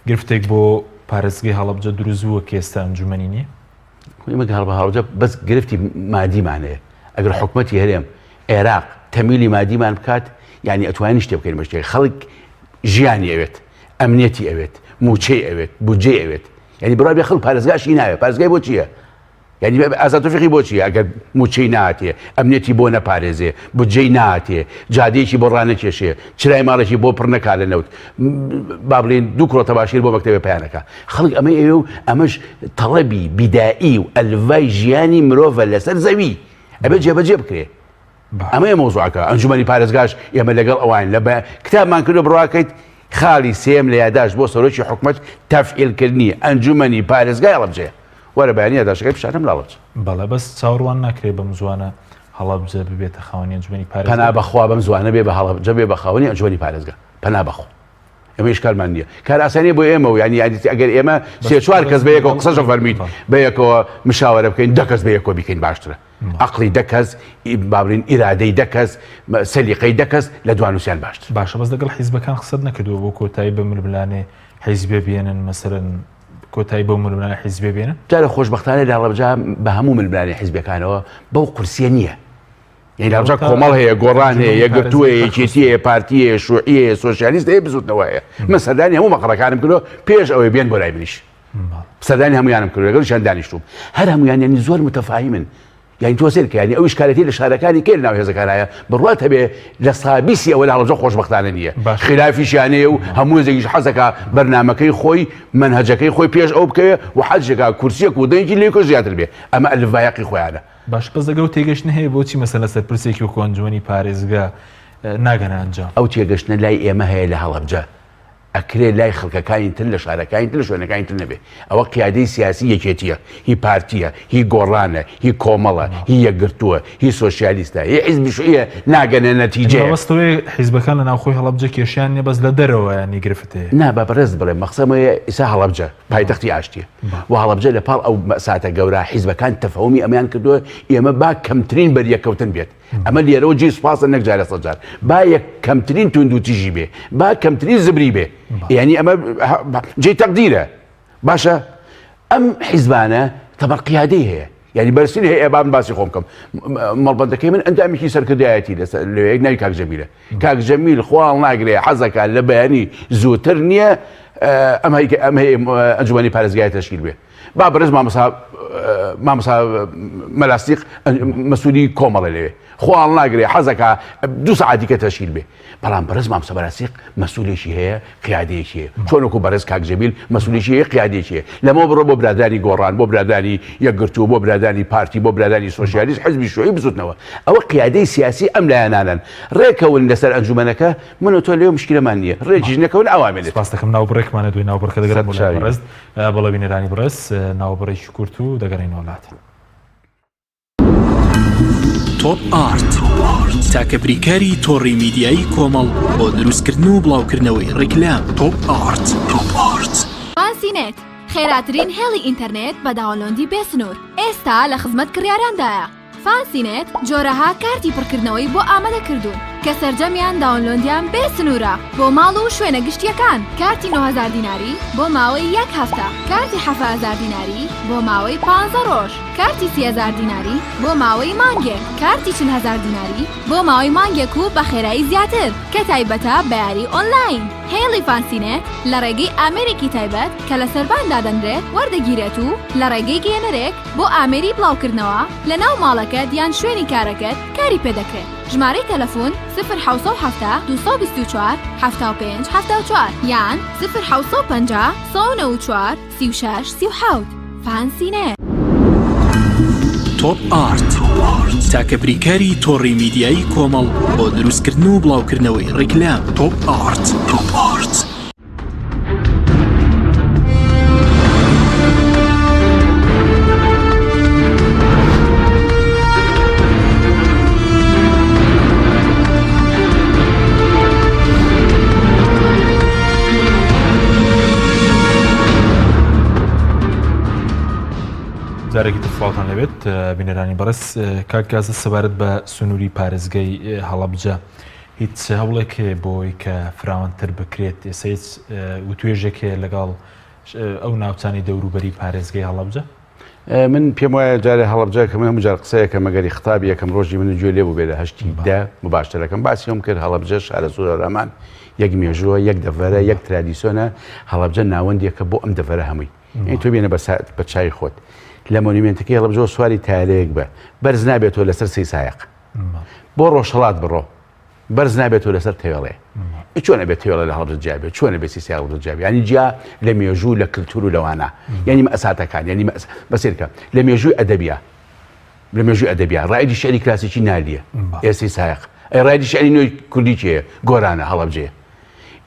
گرفتێک بۆ پارێزگای هەڵەبجە دروستبووە کە ئێستا ئەنجومەنی نییە ئێمە هەڵبە هەڵبجە بەس گرفتی مادیمانەیە ئەگەر حکومەتی هەرێم عێراق تەمیلی مادیمان بکات یعنی ئەتوانین شتێ بکەین بەشتێک خەڵک ژیانی ئەوێت ئەمنیەتی ئەوێت موچەی ئەوێت بودجێ ئەوێت یعنی بڕای بێ خەڵک پارێزگاشی ناوێت پارێزگای بۆ چییە یعنی ئازاد تۆفیقی بۆ چییە ئەگەر موچەی ناتێ ئەمنیەتی بۆ نەپارێزێ بودجەی ناتێ جادەیەکی بۆ ڕانەکێشێ چرای ماڵێکی بۆ پڕ نەکا لە نەوت با بڵێن دوو کڕۆتە باشیر بۆ مەکتەبێ پەیانەکە خەڵک ئەمە ئێوە و ئەمەش تەڵەبی بیدایی و ئەلڤای ژیانی مرۆڤە لەسەر زەوی ئەبێ جێبەجێ بکرێ ئەمەیە مۆزوعەکە ئەنجومەنی پارێزگاش ئێمە لەگەڵ ئەوان لە کتابمان کردو بڕواکەیت خاڵی سێم لە یاداش بۆ سەرۆکی حکومەت تەفعیلکردنی ئەنجومەنی پارێزگای هەڵەبجەیە وەرە بەیانی یاداشەکەی پیشانەم لە هەڵەبجە بەڵێ بەس چاوەڕوان ناکرێت بەم زوانە هەڵەبجە ببێتە خاوەنی ئەنجومەنی پارێزگا پەنا بەخوا بەم زوانە بێ بە هەڵەبجە بێ بە خاوەنی ئەنجومەنی پارێزگا پەنا بەخوا ئێمە هیچکارمان نییە کار ئاسانیە بۆ ئێمە و ینی ئەگەر ئێمە سێ چوار کەس بە یەکەوە قسەشە فەرمیت بە یەکەوە مشاوەرە بکەین دە کەس بە یەکەوە بیکەین باشترە عقلی دە کەس بابرین ئیرادەی دە کەس سەلیقەی دە کەس لە دوانوسیان باشتر باشە بەس لەگەڵ حیزبەکان قسەت نەکردووە بۆ کۆتایی بە ململانێ حیزبێ بێنن مەسەرەن کۆتایی بۆ ململانە حیزبێ بێنن جارە خۆشبەختانە لە هەڵەبجە بە هەموو ململانی حیزبەکانەوە بەو قورسیە نییە یعنی هەڵەبجە کۆمەڵ هەیە گۆڕان هەیە یەکگرتووە یەکێتیە پارتیە شوعیە سۆشیالیست هەیە بزوتنەوە هەیە من سەردانی هەموو مەقڕەکانم کردو پێش ئەوەی بێن بۆ لای منیش سەردانی هەمویانم کردو لەگەڵیشیان دانیشتوم هەر هەمویان ینی زۆر متەفاهیمن یعنی تۆ سێر کە ینی ئەو ئیشکالەتی لە شارەکانی کێ ناو هێزەکانایە بڕوات هەبێ لە سابیسی ئەوە لە هەڵەبجە خۆشبەختانە نییە خلافیشیانەیە و هەموو هێزێکیش حەزەکە بەرنامەکەی خۆی منهەجەکەی خۆی پێش ئەو بکەوێ و حەزێکە کورسیەک و دەنگی لێکۆ زیاتر بێ ئەمە ئەلڤایەقی خۆیانە باش بەس لەگەڵ تێگەشتن هەیە بۆچی مەسەلە سەرپرسێکی و ئەنجومەنی پارێزگا ناگەنە ئەنجام ئەو تێگەشتنە لای ئێمە هەیە لە هەڵەبجە ئەکرێ لای خەڵکەکانی تر لە شارەکانی تر لە شوێنەکانی تر نەبێ ئەوە قیادەی سیاسی یەکێتیە هی پارتیە هی گۆڕانە هی کۆمەڵە هی یەکگرتووە هی سۆشیالیستە هی حیزبی شوعیە ناگەنە نەتیجەیە وەستەوەی حیزبەکان لە ناوخۆی هەڵەبجە کێشیان نیە بەس لە دەرەوە ینی گرفتەیە نا بە بەڕێز بڵێ مەقسەمەیە ئیسا هەڵەبجە پایتەختی ئاشتیە و هەڵەبجە لە پاڵ ئەو ساتە گەورە حیزبەکان تەفەهومی ئەمیان کردووە ئێمە با کەمترین بەریەکەوتن بێت ئەمە لێرەوە جێ سوپاسە نەک جارە سەجار با یەک کەمترین توند و تیژی بێ با کەمترین زبری بێ یعنی ئەمە جێ تەقدیرە باشە ئەم حیزبانە تەبەر قیادەی هەیە یعنی بەرسین هەیە ئێبان باسی خۆم بکەم مەڵبەندەکەی من ئەندامێکی سەرکردایەتی لەوەیەک ناوی کاک جەمیلە کاک جەمیل خۆڵ ناگرێ حەزەکە لە بەیانی زووتر نییە ئەمە ئەنجومەنی پارێزگای تەشکیل بێ با بەرز مامۆستا مەلاستیق مەسوولی کۆمەڵە لەوێ خۆڵ ناگرێ حەزەکە 2 ساعتی کە تەشکیل بێ بەڵام بەرز مامۆستا مەلاستیق مەسوولێکی هەیە قیادەیەکی هەیە چۆنەکو بەرز کاک جەمیل مەسوولێکی هەیە قیادەیەکی هەیە لەمەوە بڕۆ بۆ برادانی گۆڕان بۆ برادانی یەکگرتووە بۆ برادانی پارتی بۆ برادانی سۆشیالیست حیزبی شوعی بزوتنەوە ئەوە قیادەی سیاسی ئەم لایەنانن ڕێکەون لەسەر ئەنجومەنەکە من و تۆ لێو مشکلەمان نییە ڕێکیش نەکەون ئەوامێنێت سپاس دەکەم ناوبڕێکمانە دوی ناوبڕەکە دەگەڕێت بۆ لای بەڕێز بەڵێ بینەرانی بەڕێز ناوبڕێکی کورت و دەگەڕێنەوە وڵات تۆپ ئارت تاکە بریکاری تۆڕی میدیایی کۆمەڵ بۆ دروستکردن و بڵاوکردنەوەی ڕیکلام تۆپ ئارت وانسینێت خێراترین هێڵی ئینتەرنێت بە داوەلۆندی بێسنوور ئێستا لە خزمەت کڕیاراندایە فانسینێت جۆرەها کارتی پڕکردنەوەی بۆ ئامادەکردوون کە سەرجەمیان داونلۆدیان بێ سنوورە بۆ ماڵ و شوێنە گشتیەکان. کارتی 9000 دیناری بۆ ماوەی 1 هەفتە، کارتی 7000 دیناری بۆ ماوەی 15 ڕۆژ، کارتی 30000 دیناری بۆ ماوەی مانگێک، کارتی 40000 دیناری بۆ ماوەی مانگێک و بە خێرایی زیاتر کە تایبەتە بە یاری ئۆنلاین. هێڵی فانسینێت لە ڕێگەی ئامێرێکی تایبەت کە لە سەرباندا دەنرێت وەردەگیرێت و لە ڕێگەی گێنەرێک بۆ ئامێری بڵاوکردنەوە لە ناو ماڵەکەت یان شوێنی کارەکەت کاری پێدەکرێت. ژمارەی تەلەفۆن 0 224 75 74 یان 0 194 36 37. فانسینێت. تۆپ ئارت تاکە بریکاری تۆڕی میدیایی کۆمەڵ بۆ دروستکردن و بڵاوکردنەوەی ڕیکلام. تۆپ ئارت. جارێکی تفاوتان لەبێت بینەرانی بەڕێز کاکگازە سەبارەت بە سنووری پارێزگای هەڵەبجە هیچ هەوڵێک بۆی کە فراوانتر بکرێت ئێستا وتوێژێکێ لەگەڵ ئەو ناوچانی دەوروبەری پارێزگای هەڵەبجە؟ من پێم وایە جارێ هەڵەبجە کە من هەموو جار قسەیەکە مەگەری خەتابی یەکەم ڕۆژی من گوێ لێ بوو بێ لە 8 مباشتەرەکەم باسی ئەوم کرد هەڵەبجە شارە زۆر ئەرامان یەک مێژووە، یەک دەڤەرە، یەک ترادیسیۆنە. هەڵەبجە ناوەندێکە بۆ ئەم دەڤەرە هەمووی. تۆ بێنە بە چای خۆت لە مۆنیمنتەکەی هەڵەبجە سواری تایارەیەک بە بەرز نابێتەوە لەسەر سەی سایق بۆ ڕۆژهەڵات بڕۆ بەرز نابێتەوە لەسەر تێوەڵێ. چۆنە بێت تێوەڵە لە هەڵەبجە جیابێت، چۆنە بێت سیسای هەڵەبجە جیابێت؟ ینی جیا لە مێژوو لە کلتور و لەوانە، یعنی مەساتەکان، یعنی بەسیرکە لە مێژووی ئەدەبیە، لە مێژووی ئەدەبیە ڕایدی شعری کلاسیکی نالیە ئێستی سایق. ئەی ڕایدی شعری نوێی کوردی چێە؟ گۆرانە هەڵەبجەیە.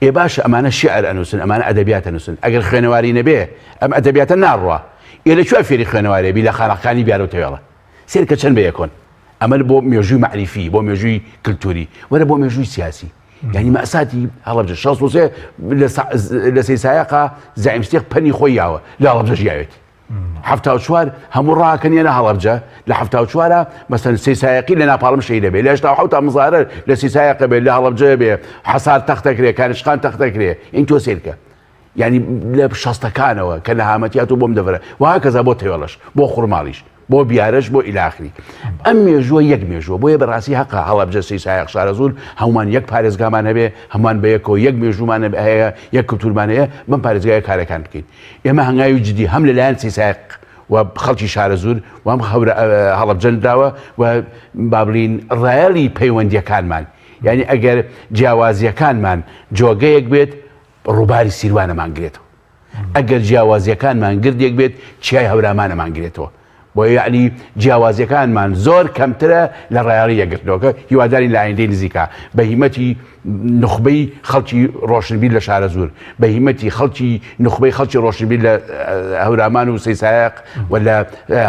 ئێ باشە ئەمانە شیعر ئەنووسن، ئەمانە ئەدەبیات ئەنووسن. ئەگەر خوێنەواری نەبێ ئەم ئەدەبیاتە ناڕوە. ئێ لەکوێ فێری خوێنەوارێبی لە خانەقەکانی بیارە و تێوەڵە سێرکە چەند بە یەکۆن. ئەمە بۆ مێژووی معریفی، بۆ مێژووی کلتوری، وەرە بۆ مێژووی سیاسی. یعنی مەساتی هەڵەبجە 63 لە سەی سایقا زعیمستێق پەنی خۆی یاوە لە هەڵەبجە ژیاوێت. 74 هەموو ڕاکەنیێنە هەڵەبجە لە 74 مەسەن سەی سایقی لە ناپاڵم شەی دەبێت، لە 87 مزارە لە سەی سایقە بێت، لە هەڵەبجە بێ حەسار تەختەکرێ، کانشقان تەختەکرێ. ئین تۆ سێرکە یعنی لە شەستەکانەوە کە لە هامەتیات و بۆم دەڤرە وها کەزا بۆ تێوەڵەش، بۆ خوڕماڵیش، بۆ بیارەش، بۆ ئیلاخری. ئەم مێژووە یەک مێژووە، بۆیە بەڕاستی حەقا هەڵەبجە سەی سایق شارە زۆر هەمومان یەک پارێزگامان هەبێ، هەمومان بە یەکەوە یەک مێژوومان هەیە، یەک کلتورمان هەیە، بەم پارێزگایە کارەکان بکەین. ئێمە هەنگاوی جدی هەم لەلایەن سەی سایق و خەڵکی شارە زۆر و هەم هەڵەبجە داوە و با بڵین ڕایەڵی پەیوەندیەکانمان، یعنی ئەگەر جیاوازیەکانمان جۆگەیەک بێت ڕووباری سیروانەمانگرێتەوە، ئەگەر جیاوازیەکانمان گردێک بێت چیای هەورامانەمانگرێتەوە. بۆ یعنی جیاوازیەکانمان زۆر کەمترە لە ڕایاڵی یەکگرتنەوەکە هیواداری لە ئایندەی نزیکا بە هیمەتی نخبەی خەڵکی ڕۆشنبیر لە شارە زۆر، بە هیمەتی نخبەی خەڵکی ڕۆشنبیر لە هەورامان و سەی سایق و لە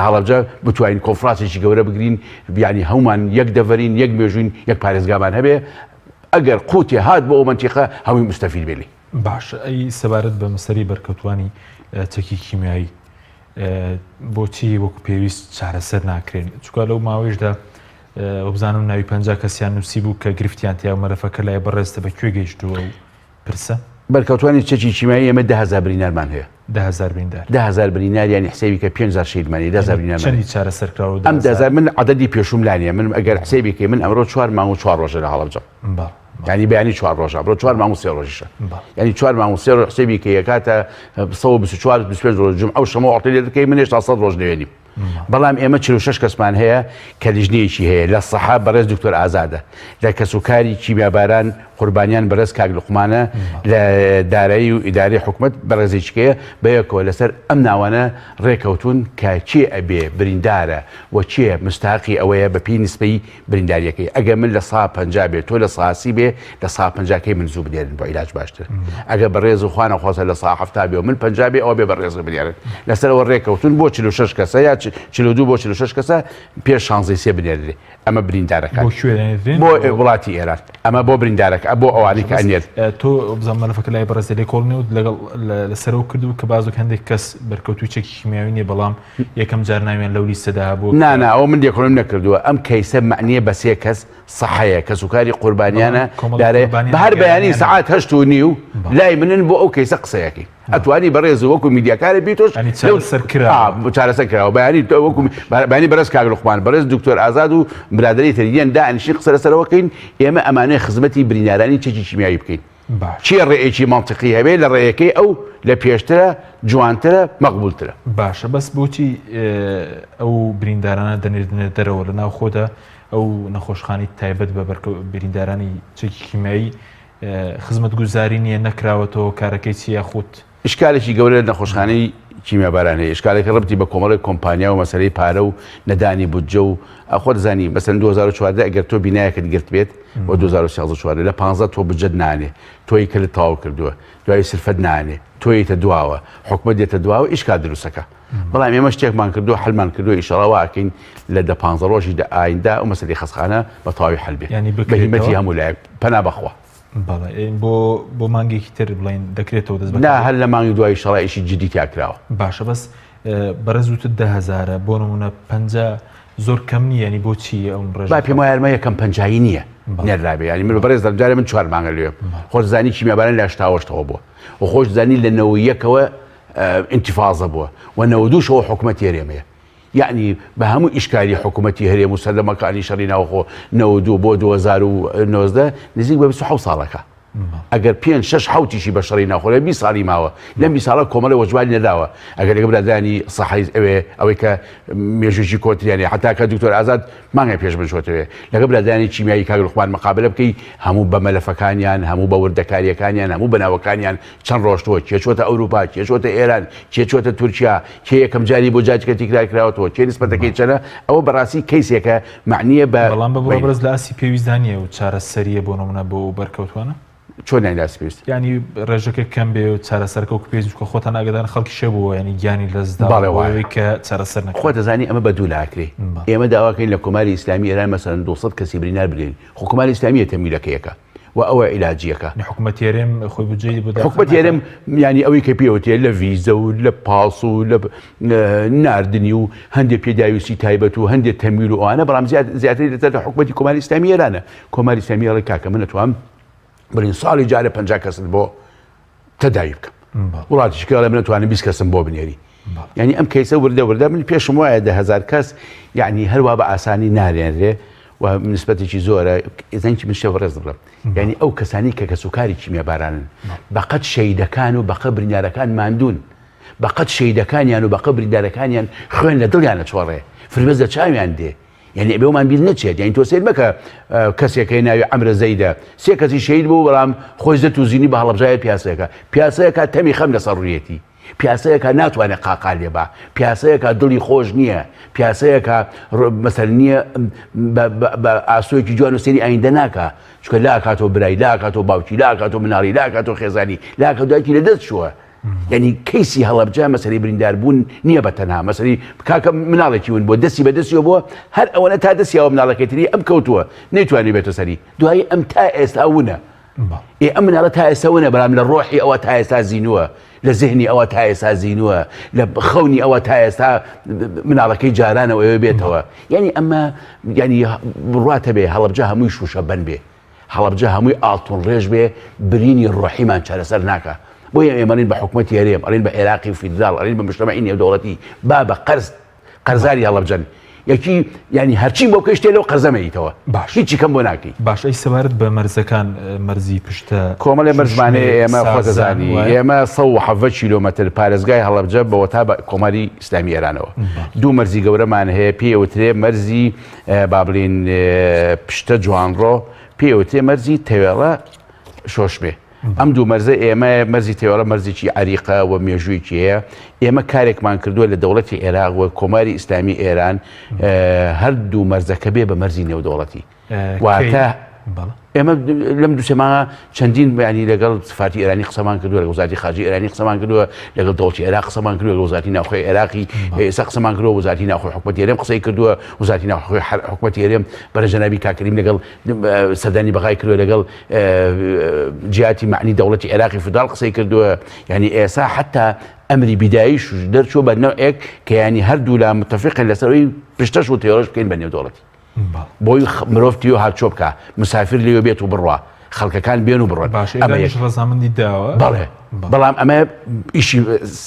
هەڵەبجە بتوانین کۆنفرانسێکی گەورە بگرین، ینی هەمومان یەک دەڤەرین، یەک مێژوین، یەک پارێزگامان هەبێ. ئەگەر قوتێ هات بۆ ئەو مەنتیقە هەمووی مستەفید بێلی. باش ئەی سەبارەت بە مەسەری بەرکەوتوانی چەکی کیمیایی بۆچی وەکو پێویست چارەسەر ناکرێن؟ چونکە لەو ماوەیشدا بزانم ناوی 50 کەسیان نووسی بوو کە گرفتیان تیا و مەرەفەکە لای بەڕێستە بەکوێ گەیشتووە و پرسە؟ بەرکەوتوانی چەکی کیمیایی ئێمە 10,000 برینارمان هەیە. 10,000 بریندار. 10,000 برینار یعنی حسابی کە 5,000 شەیدمانی 10,000 برینارمان. چەندی چارەسەرکراوە؟ ئەم 10,000 من عەدەدی پێشوم لا نییە. من ئەگەر حسابی کەی من ئەمڕۆ 4 مانگ و 4 ڕۆژە لە هەڵەبجە. ینی بەیانی 4 ڕۆژە بڕۆ 4 مانگ و 3 ڕۆژیشە. ینی 4 مانگ و 3 ڕۆژ حسابی کە یەکاتە 124 25 ڕۆژ جمعە و شەمە عەتیلێ دەکەی من هێشتا 100 ڕۆژ نوێنیم. بەڵام ئێمە 46 کەسمان هەیە کە لیژنەیەکی هەیە لە سەحاب بەڕێز دکتۆر ئازادە، لە کەسوکاری کیمیاباران قوربانیان بەڕێز کاک لوقمانە، لە دارایی و ئیداری حکومەت بەڕێزێکیەیە بەیەکەوە لەسەر ئەم ناوانە ڕێکەوتون کە چێ ئەبێ بریندارە و چێ مستاقی ئەوەیە بە پێی نسبەی برینداریەکەی. ئەگە من لە 150 بێت تۆ لە 180 بێ لە 150کەی من زوو بدێرن بۆ عیلاج باشتر. ئەگە بەڕێز و خوانە خۆسە لە 170 بێ و من 50 بێ ئەوە بێ بەڕێز بدێرن. لەسەرەوە ڕێکەوتون بۆ 46 کەسە یا 42 بۆ 46 کەسە پێش 16 بنێرێ. ئەمە بریندارەکان بۆ کوێ دەنێردرێن بۆ وڵاتی ئێران ئەمە بۆ بریندارەکە بۆ ئەوانی کە ئەنێر تۆ بزان مەلەفەکە لای بەڕێز لێ کۆڵنی و لەگەڵ لەسەرەوە کردو کە بازۆک هەندێک کەس بەرکەوتوی چەکی کیمیاوی نیە بەڵام یەکەم جار ناویان لەو لیستەدا بوو نانا ئەو من لێکۆڵم نەکردووە ئەم کەیسە معنیە بە سێ کەس سەحەیە کە سوکاری قوربانیانە دارێ بە هەر بەیانی سەعات 8:30 لای منن بۆ ئەو کەیسە قسەیەکی ئەتوانی بەڕێز وەکو میدیاکارە بیتۆش چارەسەر کراوە بەیانی وەکو بەیانی بەرز کاک لوقمان بەڕێز دکتۆر ئازاد و برادری تریان دانیشی قسە لەسەرەوەکەین ئێمە ئەمانەیە خزمەتی بریندارانی چەکی کیمیایی بکەین چی ڕێیەکی منطقی هەبێت لە ڕێیەکەی ئەو لە پێشترە جوانترە مەقبولترە باشە بەس بۆچی ئەو بریندارانە دەنێردنێت دەرەوە لە ناو خۆدا ئەو نەخۆشخانی تایبەت بە بریندارانی چەکی کیمیایی خزمەت گوزاری نییە نەکراوەتەوە کارەکەی چیە خۆت ئشکالێکی گەورە نەخۆشخانەی کیمیاباران هەیە ئشکالێکی ڕبتی بە کۆمەڵی کۆمپانیا و مەسەلەی پارە و نەدانی بودجە و ئەخۆت زانی مەسەن 2014 ئەگەر تۆ بینایەکەت گرت بێت بۆ 2014 لە 15 تۆ بجەت نانێ تۆی کە لە تاو کردووە دوای سرفەت نانێ تۆیتە دواوە حکومە دێتە دواوە ئیشکا دروستەکە بەڵام ئێمە شتێکمان کردو هەلمان کردو ئیشەڵاواکەین لە 15 ڕۆژی ئایندا و مەسەلەی خەسخانە بە تاوی هەلبێ بە هیمەتی هەموو لایەک پەنا بەخوا بۆ مانگێکی تر بڵین دەکرێتەوە دەست نا هەر لە مانگی دوای شەڕایشی جدی تیاکراوە باشە بەس بەڕێز وتت 10,000 بۆ نمونە 50 زۆر کەم نییە ینی بۆچی ئەو ڕێژ با پێم وایە یەکەم پەنجایی نییە نێرابێ ینی من بەڕێز دەرجارە من 4 مانگە لێ خۆش زانی کیمیاباران لە 88ەوە بووە و خۆش زانی لە 91ەوە انتفاضە بووە و 92شەوە حکومەتی هەرێمەیە یعنی بە هەموو ئیشکاری حکوومەتی هەرێم و سەردەمەکانی شەڕی ناوخۆ 92 بۆ 2019 نزیک بە 27 ساڵەکە ئەگەر 5-6 حوتیشی بە شەڕی ناوخۆ لە 20 ساڵی ماوە لەم 20 ساڵە کۆمەڵی وەجوانی نەداوە ئەگەر لەگە برادانی سەحەی ئەوەی کە مێژویی کۆتریانی حتا کە دکتۆر ئازاد مانگە پێش بنشۆتەوێ لەگە برادانی کیمیایی کاک لوقمان مقابلە بکەی هەموو بە مەلەفەکانیان هەموو بە وردەکاریەکانیان هەموو بەناوەکانیان چەند ڕۆشتووە کێچۆتە ئەوروپا کێچۆتە ئێران کێچۆتە تورکیا کێ یەکەم جاری بۆ جاجکە تیکرار کراوەتەوە کێ نسبەتەکەی چەنە ئەوە بەڕاستی کەیسێکە معنیە بەڵام بەڕێز لە ئاسی پێویستدانە و چارەسەریە بۆ نمونە بۆ بەرکەوتوانە چۆن نایناسی پێویست ینی ڕێژەکە کەم بێ و چارەسەرکە و پێویستکە خۆتان ئاگدان خەڵکی شەبووە ینی گیانی لەزداڵەوەی کە چارەسەر نەکە خۆ دەزانی ئەمە بە دوو لاکرێ ئێمە داواکەین لە کۆماری ئیسلامی ئێران مەسەن 200 کەسی برینار بگرین حکومەتی ئیسلامیە تەمیلەکەیەکە و ئەوە عیلاجیەکە حکومەتی هەرێم خۆی بودجەی بۆ حکومەتی هەرێم ینی ئەوەی کە پێوتێ لە ڤیزە و لە پاس و لە ناردنی و هەندێک پێداویستی تایبەت و هەندێک تەمیل و ئەوانە بەڵام زیاتری دەچێتە حکومەتی کۆماری ئیسلامی ئێرانە کۆماری ئیسلامی ئەڵێ کاکە من نەتوانم برین ساڵی جارە 50 کەست بۆ تەداوی بکەم وڵاتیشکە لە من نەتوانم 20 کەسم بۆ بنێری ینی ئەم کەیسە وردە من پێشم وایە 10,000 کەس یعنی هەروە بە ئاسانی نارێنرێ و نسبەتێکی زۆرە ئێزانکی من شێوە ڕێز دەڵێم یعنی ئەو کەسانی کە کەسوکاری کیمیابارانن بەقەت شەیدەکان و بەقە بریندارەکان ماندوون بەقەت شەیدەکانیان و بەقە بریندارەکانیان خوێن لە دڵیانە چۆڕێ فرمێز لە چاویان دێ یعنی بێومان بیر نەچێت یعنی تۆ سیر بکە کەسێکەکەی ناوی ئەمرە زەیدە سێ کەسی شەید بوو بەڵام خۆی زەت و زینی بە هەڵەبژایە پیاسەیەەکە تەمی خەم لەسەر ڕوویەتی پیاسەیەکە ناتوانێت قاقال لێ بە پیاسەیەکە دڵی خۆش نییە پیاسەیەکە مەسەر نییە بە ئاسۆیەکی جوان و سێری ئایندە ناکە چکە لا کاتۆ برای لا کاتۆ باوکی لا کاتۆ مناڵی لا کاتۆ خێزانی لا کە دوایکی لەدەست چووە یعنی کەیسی هەڵەبجە مەسەری برینداربوون نییە بە تەنها مەسەری کاکە مناڵێکی ون بۆ دەستی بەدەستیەوە بووە هەر ئەوەنە تا دەستیەوە مناڵەکەیتری ئەم کەوتووە نەیتوانی بێتە سەری دوایی ئەم تا ئێستا ونە ئەم مناڵە تا ئێستا ونە بەڵام لە ڕۆحی ئەوە تا ئێستا زیینووە لە ذهنی ئەوە تا ئێستا زیینووە لە خەونی ئەوە تا ئێستا مناڵەکەی جارانەوە ئەوێ بێتەوە یعنی ئەمە ینی ڕاتە بێ هەڵەبجە هەمووی شوشە بن بێ هەڵەبجە هەمووی ئاڵتون ڕێژ بێ برینی ڕۆحیمان چارەسەر ناکە بۆیە ئێمەڵین بە حکومەتی هەرێم ئەڵین بە عێراقی و فیدرال ئەڵین بە مجتەمەعی نێودەوڵەتی با بە قەرزاری هەڵەبجەن یەکی ینی هەرچی بۆ کەشتێ لەو قەرزەمەیتەوە باش هیچی کەم بۆ ناکەی باش ئەی سەبارەت بە مەرزەکان مەرزی پشتە کۆمەڵێ مەرزمانەیە ئێمە خۆتەزانی ئێمە 170 کیلۆمەتر پارێزگای هەڵەبجە بەوە تا بە کۆماری ئیسلامی ئێرانەوە دوو مەرزی گەورەمان هەیە پێوترێ مەرزی با بڵین پشتە جوانڕۆ پێوتێ مەرزی تەوێڵە شۆشمێ ئەم دوو مەرزە ئێمە مەرزی تێوەڵە مەرزێکی عریقە و مێژوویکی هەیە ئێمە کارێکمان کردووە لە دەوڵەتی عێراق و کۆماری ئیسلامی ئێران هەردوو مەرزەکە بێ بە مەرزی نێودەوڵەتی واتە ئێمە لەم دووسێمانە چەندین بەیانی لەگەڵ سفارەتی ئێرانی قسەمان کردووە، لەگەڵ وەزارەتی خارجی ئێرانی قسەمان کردووە، لەگەڵ دەوڵەتی عێراق قسەمان کردووە، لەگەڵ وەزارەتی ناوخۆی عێراقی ئێستا قسەمان کردووە، وەزارەتی ناوخۆی حکوومەتی هێرێم قسەی کردووە، وەزارەتی ناوخۆی حکوومەتی هێرێم بەرەجەنابی کاکریم لەگەڵ سەردانی بەغای کردووە، لەگەڵ جیاتی معنی دەوڵەتی عێراقی فدرال قسەی کردووە. یعنی ئێستا حتا ئەمری بیداییش دەرچووە بە نەوەیەک کە ینی هەردوو لا متفقن لەسەرەوەی پشتەش و تێڕۆژ بکەین بە نێو دەوڵەتی بۆی مرۆڤ هاتچۆ بکە مسافر لێوە بێت و بڕوا خەڵکەکان بێن و بڕۆن. ڕەزامەندی داوە بەڵێ بەڵام ئەمە ئیشی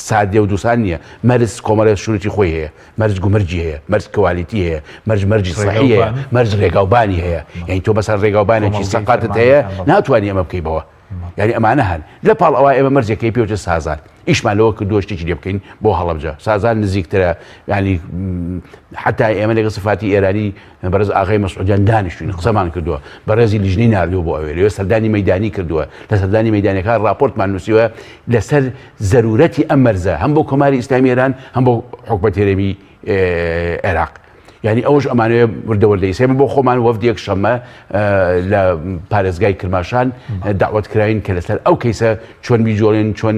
سادێ و دووسان نییە. مەرج کۆمەڵێت شوورەتی خۆی هەیە، مەرج گومەرجی هەیە، مەرج کەوالیتی هەیە، مەرجی سەحی هەیە، مەرج ڕێگاوبانی هەیە. یعنی تۆ بەسەر ڕێگاوبانێکی سەقاتت هەیە ناتوانانی ئەمە بکەیتەوە. یعنی ئەمانە هەن لە پاڵ ئەوە ئێمە مەرجەکەی پێوتە سازان ئیشمانەوە کردووە شتێکی لێ بکەین بۆ هەڵەبجە. سازان نزیکترە، ینی حتا ئێمە لەگەڵ سفاتی ئێرانی بەڕێز ئاغای مەسعودیان دانیشتوین قسەمان کردووە، بەڕێزی لیژنەی ناردووە بۆ ئەوێ لەوێ سەردانی مەیدانی کردووە، لە سەردانی مەیدانەکان راپۆرتمان نووسیوە لەسەر زەرورەتی ئەم مەرزە هەم بۆ کۆماری ئیسلامی ئێران هەم بۆ حکوومەتی هەرێمی عێراق. یعنی ئەوش ئەمانەیە وردەوردەی سێمە بۆ خۆمان وەفدێک شەمە لە پارێزگای کرماشان داوت کراین کە لەسەر ئەو کەیسە چۆن بیجۆڵێن، چۆن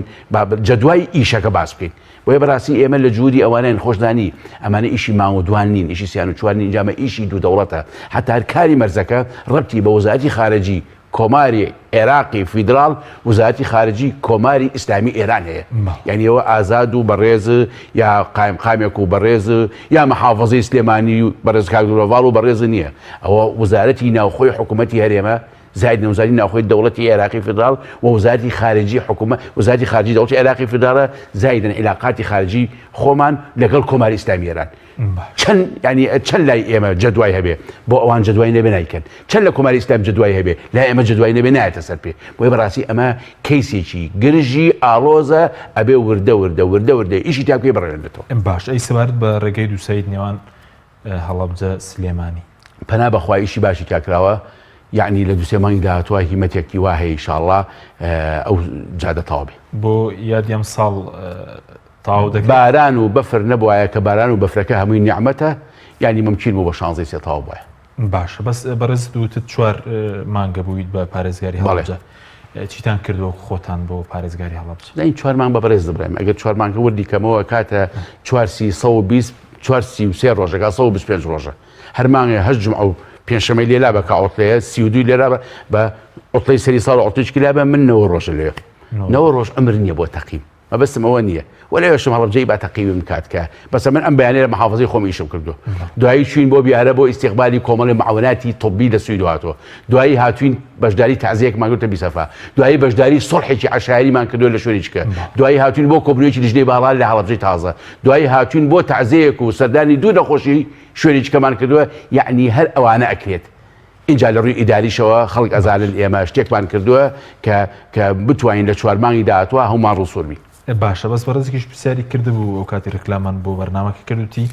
جەدوای ئیشەکە باس بکەین. بۆیە بەڕاستی ئێمە لە جووری ئەوانەیان خۆشدانی ئەمانە ئیشی ماوەدوان نین، ئیشی سیان و چوار نین، ئینجامە ئیشی دوو دەوڵەتە. حتا هەر کاری مەرزەکە ڕەبتی بە وەزارەتی خارجی کۆماری عێراقی فیدرال وەزارەتی خارجی کۆماری ئیسلامی ئێران هەیە. یعنی ئەوە ئازاد و بەڕێز یا قایمقامێک و بەڕێز یا مەحافەزەی سلێمانی و بەڕێز کاگدۆڤاڵ و بەڕێز نییە. ئەوە وەزارەتی ناوخۆی حکوومەتی هەرێمە زاید وەزارەتی ناوخۆی دەوڵەتی عێراقی فیدرال و وەزارەتی خارجی حکوومەت وەزارەتی خارجی دەوڵەتی عێراقی فیدرالە زایدن علاقاتی خارجی خۆمان لەگەڵ کۆماری ئیسلامی ئێران. چەند ینی چەند لای ئێمە جەدوای هەبێ بۆ ئەوان جەدوای نەبێ نایکەن، چەند لە کۆماری ئیسلام جەدوای هەبێ لا ئێمە جەدوای نەبێ نایەتە سەر پێ. بۆیە بەڕاستی ئەمە کەیسێکی گرژی ئاڵۆزە ئەبێ وردە ئیشی تا بکەی بڕێنێتەوە. باش ئەی سەبارەت بە ڕێگەی دووسەید نێوان هەڵەبجە سلێمانی پەنا بەخوا ئیشی باشی کاکراوە. یعنی لە دووسێمانی داهاتوە هیمەتێکی وا هەیە ئینشاءڵڵا ئەو جادە تەواو بێ. بۆ یادیم ساڵ باران و بەفر نەبووایە کە باران و بەفرەکە هەمووی نیعمەتە، ینی ممکن بوو بە 16 سێ تەواو بووە. باشە بەس بەڕێز دووتت 4 مانگە بوویت بە پارێزگاری هەڵەبجە. چیتان کردووە خۆتان بۆ پارێزگاری هەڵەبجە؟ این 4 مانگ بە بەڕێز دەبڕێم. ئەگەر 4 مانگە وردی کەمەوە کاتە 433 ڕۆژەکە 125 ڕۆژە. هەر مانگێ هەشت جومعە و پێنجشەمەی لێلا بە کە ئۆتلەیە 32 لێرا بە ئۆتلەی سەری ساڵ ئۆتلێکی لا بە من 9 ڕۆژە لێ 9 ڕۆژ ئەمر نییە بۆ تەقیم. مەبەستم ئەوە نییە وەلێشم هەڵەبجەی با تەقیوم کات کە بەسە من ئەم بەیانەیە لە محافەزەی خۆم ئیشم کردو. دوایی چوین بۆ بیارە بۆ ئیستیقبالی کۆمەڵی معاوناتی طبی لە سوید هاتووە. دوایی هاتوین بەشداری تەعزیەکمان کردوتە بیسەفا. دوایی بەشداری سڵحێکی عەشایریمان کردووە لە شوێنێکە. دوایی هاتوین بۆ کۆبنەوەیەکی لیژنەی باڵا لە هەڵەبجەی تازە. دوایی هاتوین بۆ تەعزیەک و سەردانی دوو نەخۆشی شوێنێکمان کردووە. یعنی هەر ئەوانە ئەکرێت. اینجا لە ڕووی ئیداریشەوە خەڵک ئەزانن ئێمە شتێکمان کردووە کە بتوانین لە 4 مانگی داهاتوە هەمومان ڕووسووربین. باشە بەس بەڕێزێکیش پرسیاری کردبوو ئەو کاتی ڕکلامان بۆ بەرنامەکە کردوتی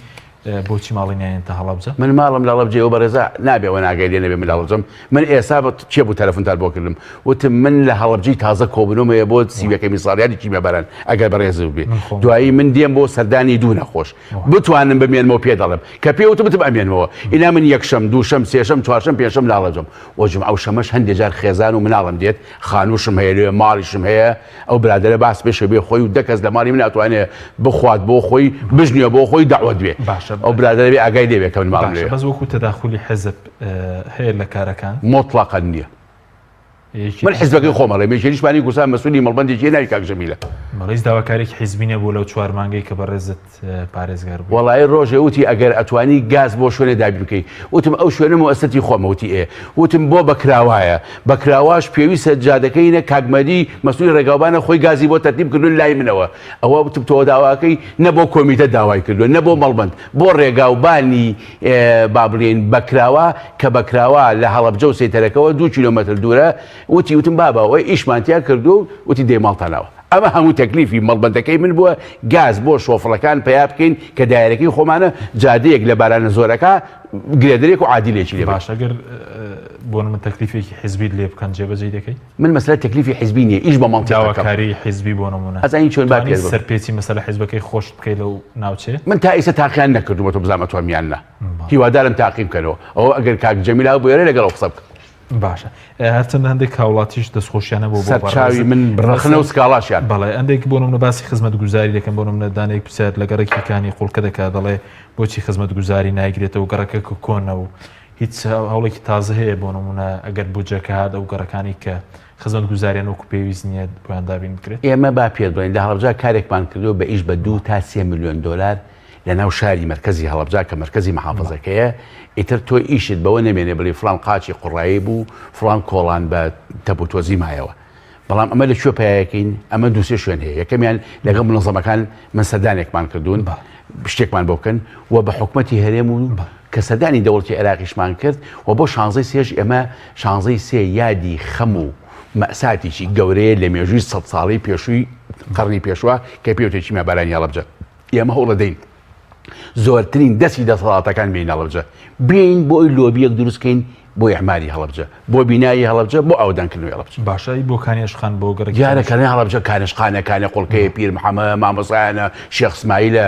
بۆچی ماڵی نایەنتە هەڵەبجە؟ من ماڵم لە هەڵەبجەوە بەڕێزە نابێەوە ناگەی لێ نەبێ من لە هەڵەبجەم. من ئێستا چێ بوو تەلەفۆنتان بۆ کردم وتم من لە هەڵەبجەی تازە کۆبنەوەیە بۆ سیوەکەمی ساڵیانی چیمەبەرن ئەگەر بەڕێز بێ. دوایی من دێم بۆ سەردانی دوو نەخۆش بتوانم بمێنمەوە پێ دەڵێم کە پێوتم بتم ئەمێنمەوە. ئینا من یەکشەم دووشەم سێشەم چوارشەم پێنجشەم لە هەڵەبجەم و جومعە و شەمەش هەندێک جار خێزان و مناڵم دێت خانووشم هەیە لێ ماڵیشم هەیە. ئەو برادەرە باس پێشە بێ خۆی و دە کەس لە ماڵی من ناتوانێت بخوات بۆ خۆی بژنیە بۆ خۆی داوەت بێ. ئەو برادەرە بێ ئاگای لێ بێت ماڵ لێ. بەس وەکو تەداخولی حزب هەیە لە کارەکان مطلقاً نییە. من حزبەکەی خۆمەڵێ مێژێریشمانی کوردستان مەسئولی مەڵبەندێکی ناوی کاک جەمیلە. بەڕێز داواکارێکی حیزبی نەبوو لەو 4 مانگەی کە بەڕێزت پارێزگار بوو. وەڵای ڕۆژێ وتی ئەگەر ئەتوانی گاز بۆ شوێنێ دابین بکەیت. وتم ئەو شوێنە مؤسسەتی خۆمە. وتی وتم بۆ بەکراوایە بەکراواش پێویستە جادەکەینە کاگمەدی مەسئولی ڕێگاوبانە خۆی گازی بۆ تەرتیب کردن لای منەوە. ئەوە وتم تۆ داواکەی نە بۆ کۆمیتە داوای کردووە نە بۆ مەڵبەند بۆ ڕێگاوبانی با بڵێن بەکراوە کە بەکراوە لە هەڵەبجە و سێتەرەکەەوە 2 کیلۆمەتر دوورە. وتم بابا ئەوەی ئیشمانتیا کردو وتی دێ ماڵتانەوە. ئەمە هەموو تەکلیفی مەڵبەندەکەی من بووە گاز بۆ شۆفڕەکان پیا بکەین کە دایرەکەی خۆمانە جادەیەک لە بارانە زۆرەکە گرێدرێک و عادیلێکی لێ باش. ئەگەر بۆ من تەکلیفێکی حیزبی لێ بکەن جێبەجێ دەکەی؟ من مەسەلە تەکلیفی حیزبی نییە ئیش بە ماڵ داواکاری حیزبی بۆ نمونە ئەزانی چۆن باپێ سەرپێچی مەسەلە حیزبەکەی خۆش بکەی لەو ناوچێ. من تا ئێستا تاقییان نەکردووە تۆ بزانمە تۆمیان نە هیوادارم تاقیم بکەنەوە. ئەوە ئەگەر کاک جەمیلا بێرە لەگەڵ قسە بکە باشە هەرچەند هەندێک هاوڵاتیش دەستخۆشیانە بۆ سەرچاوی من بڕخنە و سکاڵاشیان بەڵێ هەندێک بۆ نمونە باسی خزمەت گوزاری دەکەم بۆ نمونە دانێک پرسیار لە گەڕێکیەکانی قوڵکە دەکات دەڵێ بۆچی خزمەت گوزاری نایگرێتەوە گەڕەکە کۆنە و هیچ هەوڵێکی تازە هەیە بۆ نمونە ئەگەر بودجەکە هات ئەو گەڕەکانی کە خزمەت گوزاریان وەکو پێویست نییە بۆیان دابین بکرێت. ئێمە با پێت بڵێن لە هەڵەبجا کارێکمان کردو بە ئیش بە 2 تا 3 میلیۆن دلار لە ناو شاری مرکزی هەڵەبجا کە مرکزی محافەزەکەیە ئیتر تۆ ئیشت بەوە نەمێنێ بڵێ فلان قاچی قوڕایی بوو فلان کۆڵان بە تەپوتۆزی مایەوە. بەڵام ئەمە لە کوێ پیاەکەین ئەمە دووسێ شوێن هەیە یەکەمیان لەگەڵ منەظەمەکان من سەردانێکمان کردوون شتێکمان بۆ بکەن و بە حکومەتی هەرێم و کە سەردانی دەوڵەتی عێراقیشمان کرد و بۆ 16 سێژ ئێمە 16 سێ یادی خەم و مەساتێکی گەورەیە لە مێژووی 100 ساڵی پێشووی قەرنی پێشوە کە پێوتێکی مەبارانی هەڵەبجە ئێمە هەوڵە دەین زۆرترین دەستی دەسەڵاتەکان بین هەڵەبجە بین بۆی لۆبیەک دروستکەین بۆ ئەحماری هەڵەبجە بۆ بینایی هەڵەبجە بۆ ئاودانکردنەوەی هەڵەبجە باشایی بۆ کانێشخان بۆ گەڕ جارەکانی هەڵەبجە کانشخانەکانی قوڵکەیە پیر محەممەد مامۆسایانە شێخ اسماعیلە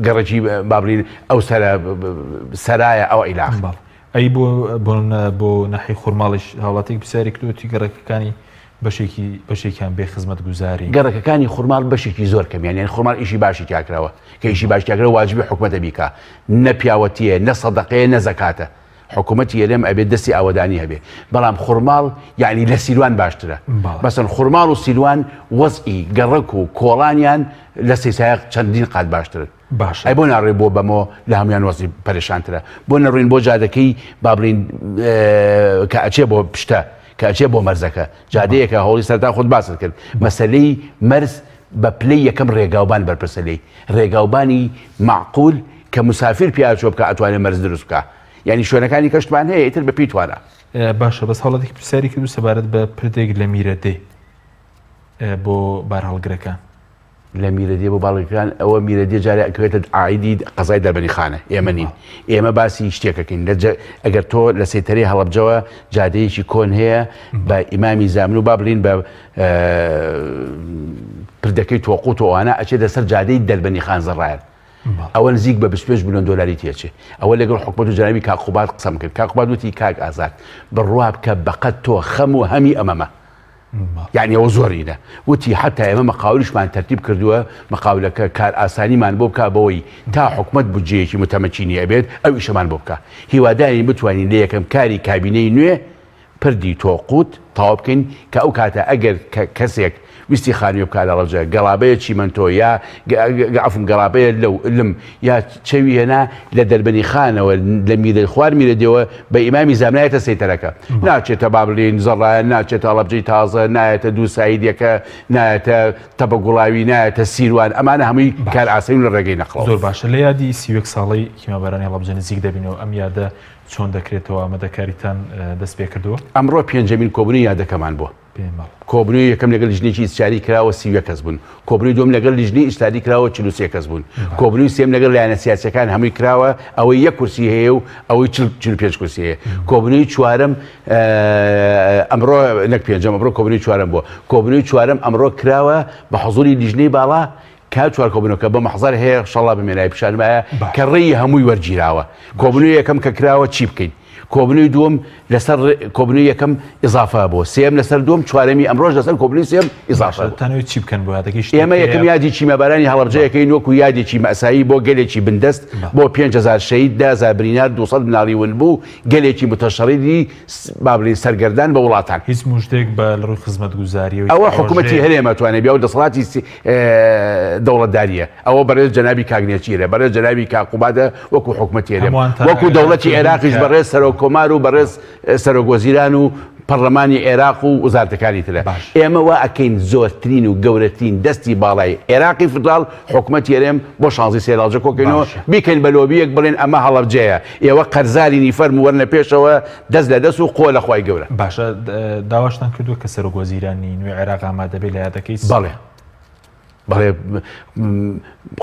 گەڕەکی بابلین ئەو سەرایە ئەو ئیلاخ ئەی بۆ نەحی خورماڵیش هاوڵاتێک پرسیاری کردوتی گەڕەکەەکانی بەشێکیان بێ خزمەت گوزاری گەڕەکەەکانی خورماڵ بەشێکی زۆر کەمیان یعنی خورماڵ ئیشی باشی تیاکراوە کە ئیشی باشتیاکرە واجبی حکومەتە بیکە نە پیاوەتیە نە سەدەقەیە نە زەکاتە حکوومەتی ئێرەم ئەبێت دەستی ئاوەدانی هەبێ بەڵام خورماڵ یعنی لە سیلوان باشترە بەسن خورماڵ و سیلوان وەزئی گەڕک و کۆڵانیان لە سیسایق چەندین قات باشترن باش ئەی بۆ ناڕێ بۆ بەمەوە لە هەمویان وەزی پەرێشانترە بۆ نەڕوین بۆ جادەکەی بابلین کە ئەچێ بۆ پشتە کە ئەچێ بۆ مەرزەکە جادەیەکە هەوڵی سەرتا خۆت باست کرد مەسەلەی مەرز بە پلەی یەکەم ڕێگاوبان بەرپرسەلەی ڕێگاوبانی معقول کە مسافر پیاچۆ بکە ئەتوانێت مەرز دروست بکە یعنی شوێنەکانی کەشتمان هەیە ئیتر بە پێی توانە باشە بەس هەوڵەتێکی پرسیاری کردو سەبارەت بە پردێک لە میرەدێ بۆ بارهەڵگرەکان لە میرەدێ بۆ باڵەکان ئەوە میرەدێ جارێ ئەکەوێتە عایدی قەزای دەربەنی خانە ئێمە نین ئێمە باسی شتێکەکەین ئەگەر تۆ لە سێتەرەی هەڵەبجەوە جادەیەکی کۆن هەیە بە ئیمامی زامن و با بڵین بە پردەکەی تۆقوت و ئەوانە ئەچێت لەسەر جادەی دەربەنی خان زەڕایەن ئەوە نزیک بە 25 میلیۆن دلاری تێچێ ئەوە لەگەڵ حکومەت و جەنابی کاقوبات قسەم کرد کاقوبات وتی کاک ئازاد بڕوا بکە بەقەت تۆ خەم و هەمی ئەمەمە یعنی ئەوە زۆرینە وتی حتا ئێمە مەقاولشمان تەرتیب کردووە مەقاولەکە کار ئاسانیمان بۆ بکە بەوەی تا حکومەت بودجەیەکی متەمەچینی ئەبێت ئەو ئیشەمان بۆ بکە هیواداری بتوانین لە یەکەم کاری کابینەی نوێ پردی تۆقوت تەواو بکەین کە ئەو کاتە ئەگەر کەسێک ویستی خانوێ بکات هەڵەبجە گەڵابەیە چیمەنتۆ یا ئەفم گەڵابەیە لەو لم یا چەوی هێنا لە دەربەنی خانەوە لە میرە خوار میرەدێەوە بە ئیمامی زامنایەتە سەیتەرەکە ناچێتە بابلین زەڕایەن ناچێتە هەڵەبجەی تازە نایەتە دوو سایدەکە نایەتە تەپە گوڵاوی نایەتە سیروان ئەمانە هەمووی کار ئاسایی لە ڕێگەی نەخڵەوە زۆر باشە لە یادی سیوەک ساڵی کیمەبارانی هەڵەبجە نزیک دەبینەوە ئەم یادە چۆن دەکرێتەوە ئامادەکاریتان دەست پێ کردووە ئەمڕۆ پێنجەمین کۆبوونی یادەکەمان بووە کۆبنەوەی یەکەم لەگەڵ لیژنێکی ئیسراری کراوە 30 کەس بوون کۆبنەوەی دوم لەگەڵ لیژنەی ئیسراری کراوە 43 کەس بوون کۆبنەوەی سێم لەگەڵ لایەنە سیاسیەکان هەمووی کراوە ئەوەی 1 کورسی هەیە و ئەوەی 45 کورسی هەیە کۆبنەوەی چوارەم ئەمڕۆ نەک پێنجەم ئەمڕۆ کۆبنەوەی چوارەم بووە کۆبنەوەی چوارەم ئەمڕۆ کراوە بە حەزوری لیژنەی باڵا کا چوار کۆبنەوەکە بە مەحزار هەیە شەڵا بمێنای پیشانمایە کە ڕێی هەمووی وەرگیراوە کۆبنەوەی یەکەم کە کراوە چی بکەین کۆبنەوەی دووەم لەسەر کۆبنەوەی یەکەم ئیزافە بۆ سێم لەسەر دووەم چوارەمی ئەمڕۆژ لەسەر کۆبنەوەی سێم ئیزافە تانەوەی چی بکەن بۆ یادەکەی ئێمە یەکەم یادی چیمەبارانی هەڵەبجەیەکەی وەکو یادێکی مەسایی بۆ گەلێکی بندەست بۆ 5000 شەهید 10000 برینار 200 مناڵی ون بوو گەلێکی متەشەڕیدی بابلی سەرگەردان بە وڵاتان هیچ مژدێک بە ڕووی خزمەت گوزاری ئەوە حکوومەتی هەرێمە توانێت بیا و دەسەڵاتی دەوڵەتداریە ئەوە بەڕێز جەنابی کاگنێچیرە بەڕێز جەنابی کاقوبادە وەکو حکوومەتی هەرێم وەکو دەوڵەتی عێراقیش بەڕێز سەرۆکۆمار و بەڕێز سەرۆکوەزیران و پەرلەمانی عێراق و وزارەتەکانی ترە ئێمە وا ئەکەین زۆرترین و گەورەترین دەستی باڵای عێراقی فدراڵ حکوومەتی هەرێم بۆ 16 سێراڵجە کۆکەینەوە بیکەین بە لۆبیەک بڵێن ئەمە هەڵەبجەیە ئێوە قەرزاری فەرم وەرنە پێشەوە دەست لە دەست و قۆ لە خوای گەورە باشە داواشتان کردووە کە سەرۆکوەزیرانی نوێ عێراق ئامادەبێت لە یادەکەی بەڵێ بەڵێ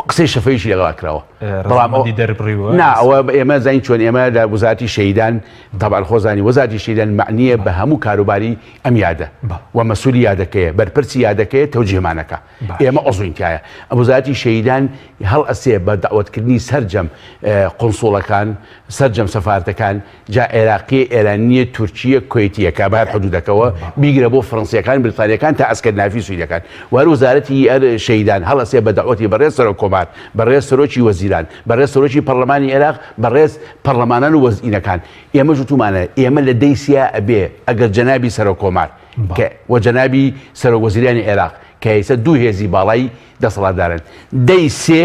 قسەی شەفەیشی لەگەڵا کراوە ڕەزامەندی دەربڕیوە نا ئەوە ئێمە زین چۆن ئێمە لە وەزارەتی شەیدان تەبعا خۆزانی وەزارەتی شەیدان معنیە بە هەموو کاروباری ئەم یادە و مەسئولی یادەکەیە بەرپرسی یادەکەیە تەوجیهمانەکە ئێمە ئۆزوینتایە ئەم وەزارەتی شەیدان هەڵ ئەسێ بە داوەتکردنی سەرجەم قۆنسوڵەکان سەرجەم سەفارەتەکان جا عێراقی ئێرانیە تورکیە کوێتیە کابار حدودەکەەوە بیگرە بۆ فڕەنسیەکان بریتانیەکان تا ئەسکەر نافی سوودەکان وەرە وەزارەتی شەیدان هەڵ ئەسێ بە داوەتی بەڕێز سەرۆک کۆمار بەڕێز سەرۆکی وەزیران بەڕێز سەرۆکی پەرلەمانی عێراق بەڕێز پەرلەمانان و وەزئینەکان ئێمە ژوتومانە ئێمە لە دەیسیا ئەبێ ئەگەر جەنابی سەرۆک کۆمار و جەنابی سەرۆک وەزیرانی عێراق کە ئێستا دوو هێزی باڵایی دەسەڵاتدارن دەی سێ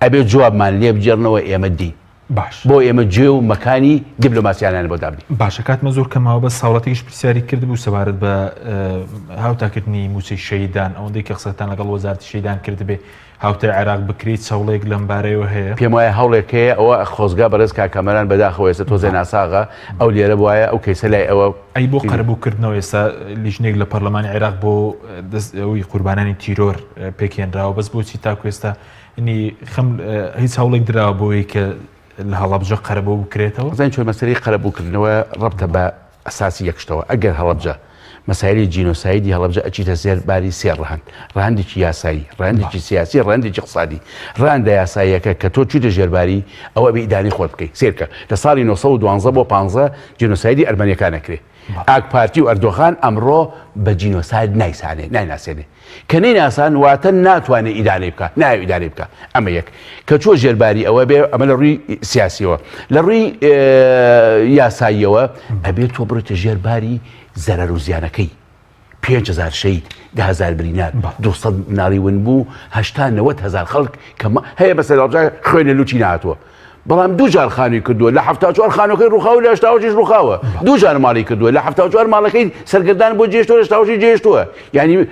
ئەبێ جوابمان لێ بجێڕنەوە ئێمە دی باش بۆ ئێمە گوێ و مەکانی دیبلۆماسیانان بۆ دابنی باشە کاتمە زۆر کەماوە بە ساوڵاتێکیش پرسیاری کرد بوو سەبارەت بە هاوتاکردنی موچەی شەیدان ئەوەندەی کە قسەتان لەگەڵ وەزارەتی شەیدان کرد بێ هاوتای عێراق بکریت چاوڵێک لەم بارەیەوە هەیە پێم وایە هەوڵێکەیە ئەوە خۆزگا بەڕێز کاکەمەران بەداخەوە ئێستا تۆزێ ناساغا ئەو لێرە وایە ئەو کەیسە لای ئەوە ئەی بۆ قەرەبووکردنەوە ئێستا لیژنێک لە پەرلەمانی عێراق بۆ ئەوی قوربانانی تیرۆر پێکێنراوە بەس بۆچی تاکو ئێستا هیچ هەوڵێک دراوە بۆی کە لە هەڵەبجە قەرەبوو بکرێتەوە زین چۆن مەسەری قەرەبووکردنەوە ڕەبتە بە ئەساسی یەکشتەوە ئەگەر هەڵەبجە مەسایلی جینۆسایدی هەڵەبجە ئەچیتە سێرباری سێ ڕەهەندێکی یاسایی ڕەهەندێکی سیاسی ڕەهەندێکی اقتصادی ڕەهەندە یاساییەکە کە تۆ چوویتە ژێرباری ئەوە بە ئیدانی خۆت بکەیت سێرکە لە ساڵی 1912 بۆ 15 جینۆسایدی ئەرمەنیەکان نەکرێ ئاک پارتی و ئەردۆخان ئەمڕۆ بە جینۆساید نایناسێنێ کە نەیناسان واتە ناتوانێت ئیدارەی بکە ناوی ئیدارەی بکە ئەمە یەک کە چۆ ژێرباری ئەوە بێ ئەمە لە ڕووی سیاسیەوە لە ڕووی یاساییەوە ئەبێت تۆ بڕێتە ژێرباری زەرەر و زیانەکەی 5,000 شەید 10,000 برینار 200 ناڕیون بوو 90,000 خەڵک کە هەیە بەسەر خوێنە لوچی نهاتوە بەڵام دوو جار خانی کردووە لە 74 خانەکەی ڕووخاوە لە 86 ڕووخاوە دوو جار ماڵی کردووە لە 74 ماڵەکەی سەرگردان بۆ جێشتووە لە 86 جێشتووە یعنی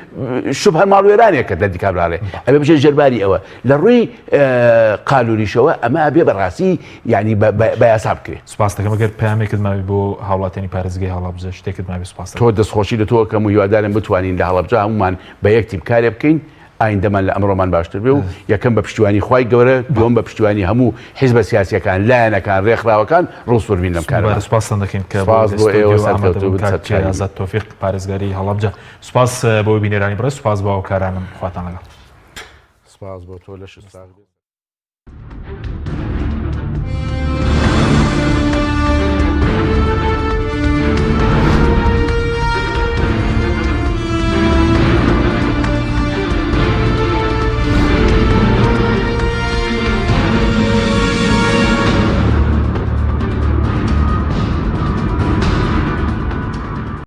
شوبهە ماڵوێرانێکە لە دیکابراڵێ ئەبێ بچێت ژێرباری ئەوە لە ڕووی قانونیشەوە ئەمە ئەبێ بەڕاستی یعنی بە یاسا بکرێت سوپاس دەکەم ئەگەر پامێکت ماوی بۆ هاوڵاتیانی پارێزگای هەڵەبجە شتێکت ماوی سوپاس تۆ دەستخۆشی لە تۆ کەم و هیوادارم بتوانین لە هەڵەبجە هەمومان بە یەکتیب کارێ بکەین ئایندەمان لە ئەمڕۆمان باشتر بێ و یەکەم بە پشتیوانی خوای گەورە دووەم بە پشتیوانی هەموو حیزبە سیاسیەکان لایەنەکان ڕێکخراوەکان ڕووسووربین لەم کارە سوپاسان دەکەین کە ئازاد تۆفیق پارێزگاری هەڵەبجە سوپاس بۆ بینێرانی بڕێ سوپاس بۆ ئەو کارانم خواتان لەگەڵ سپاس بۆ تۆ لە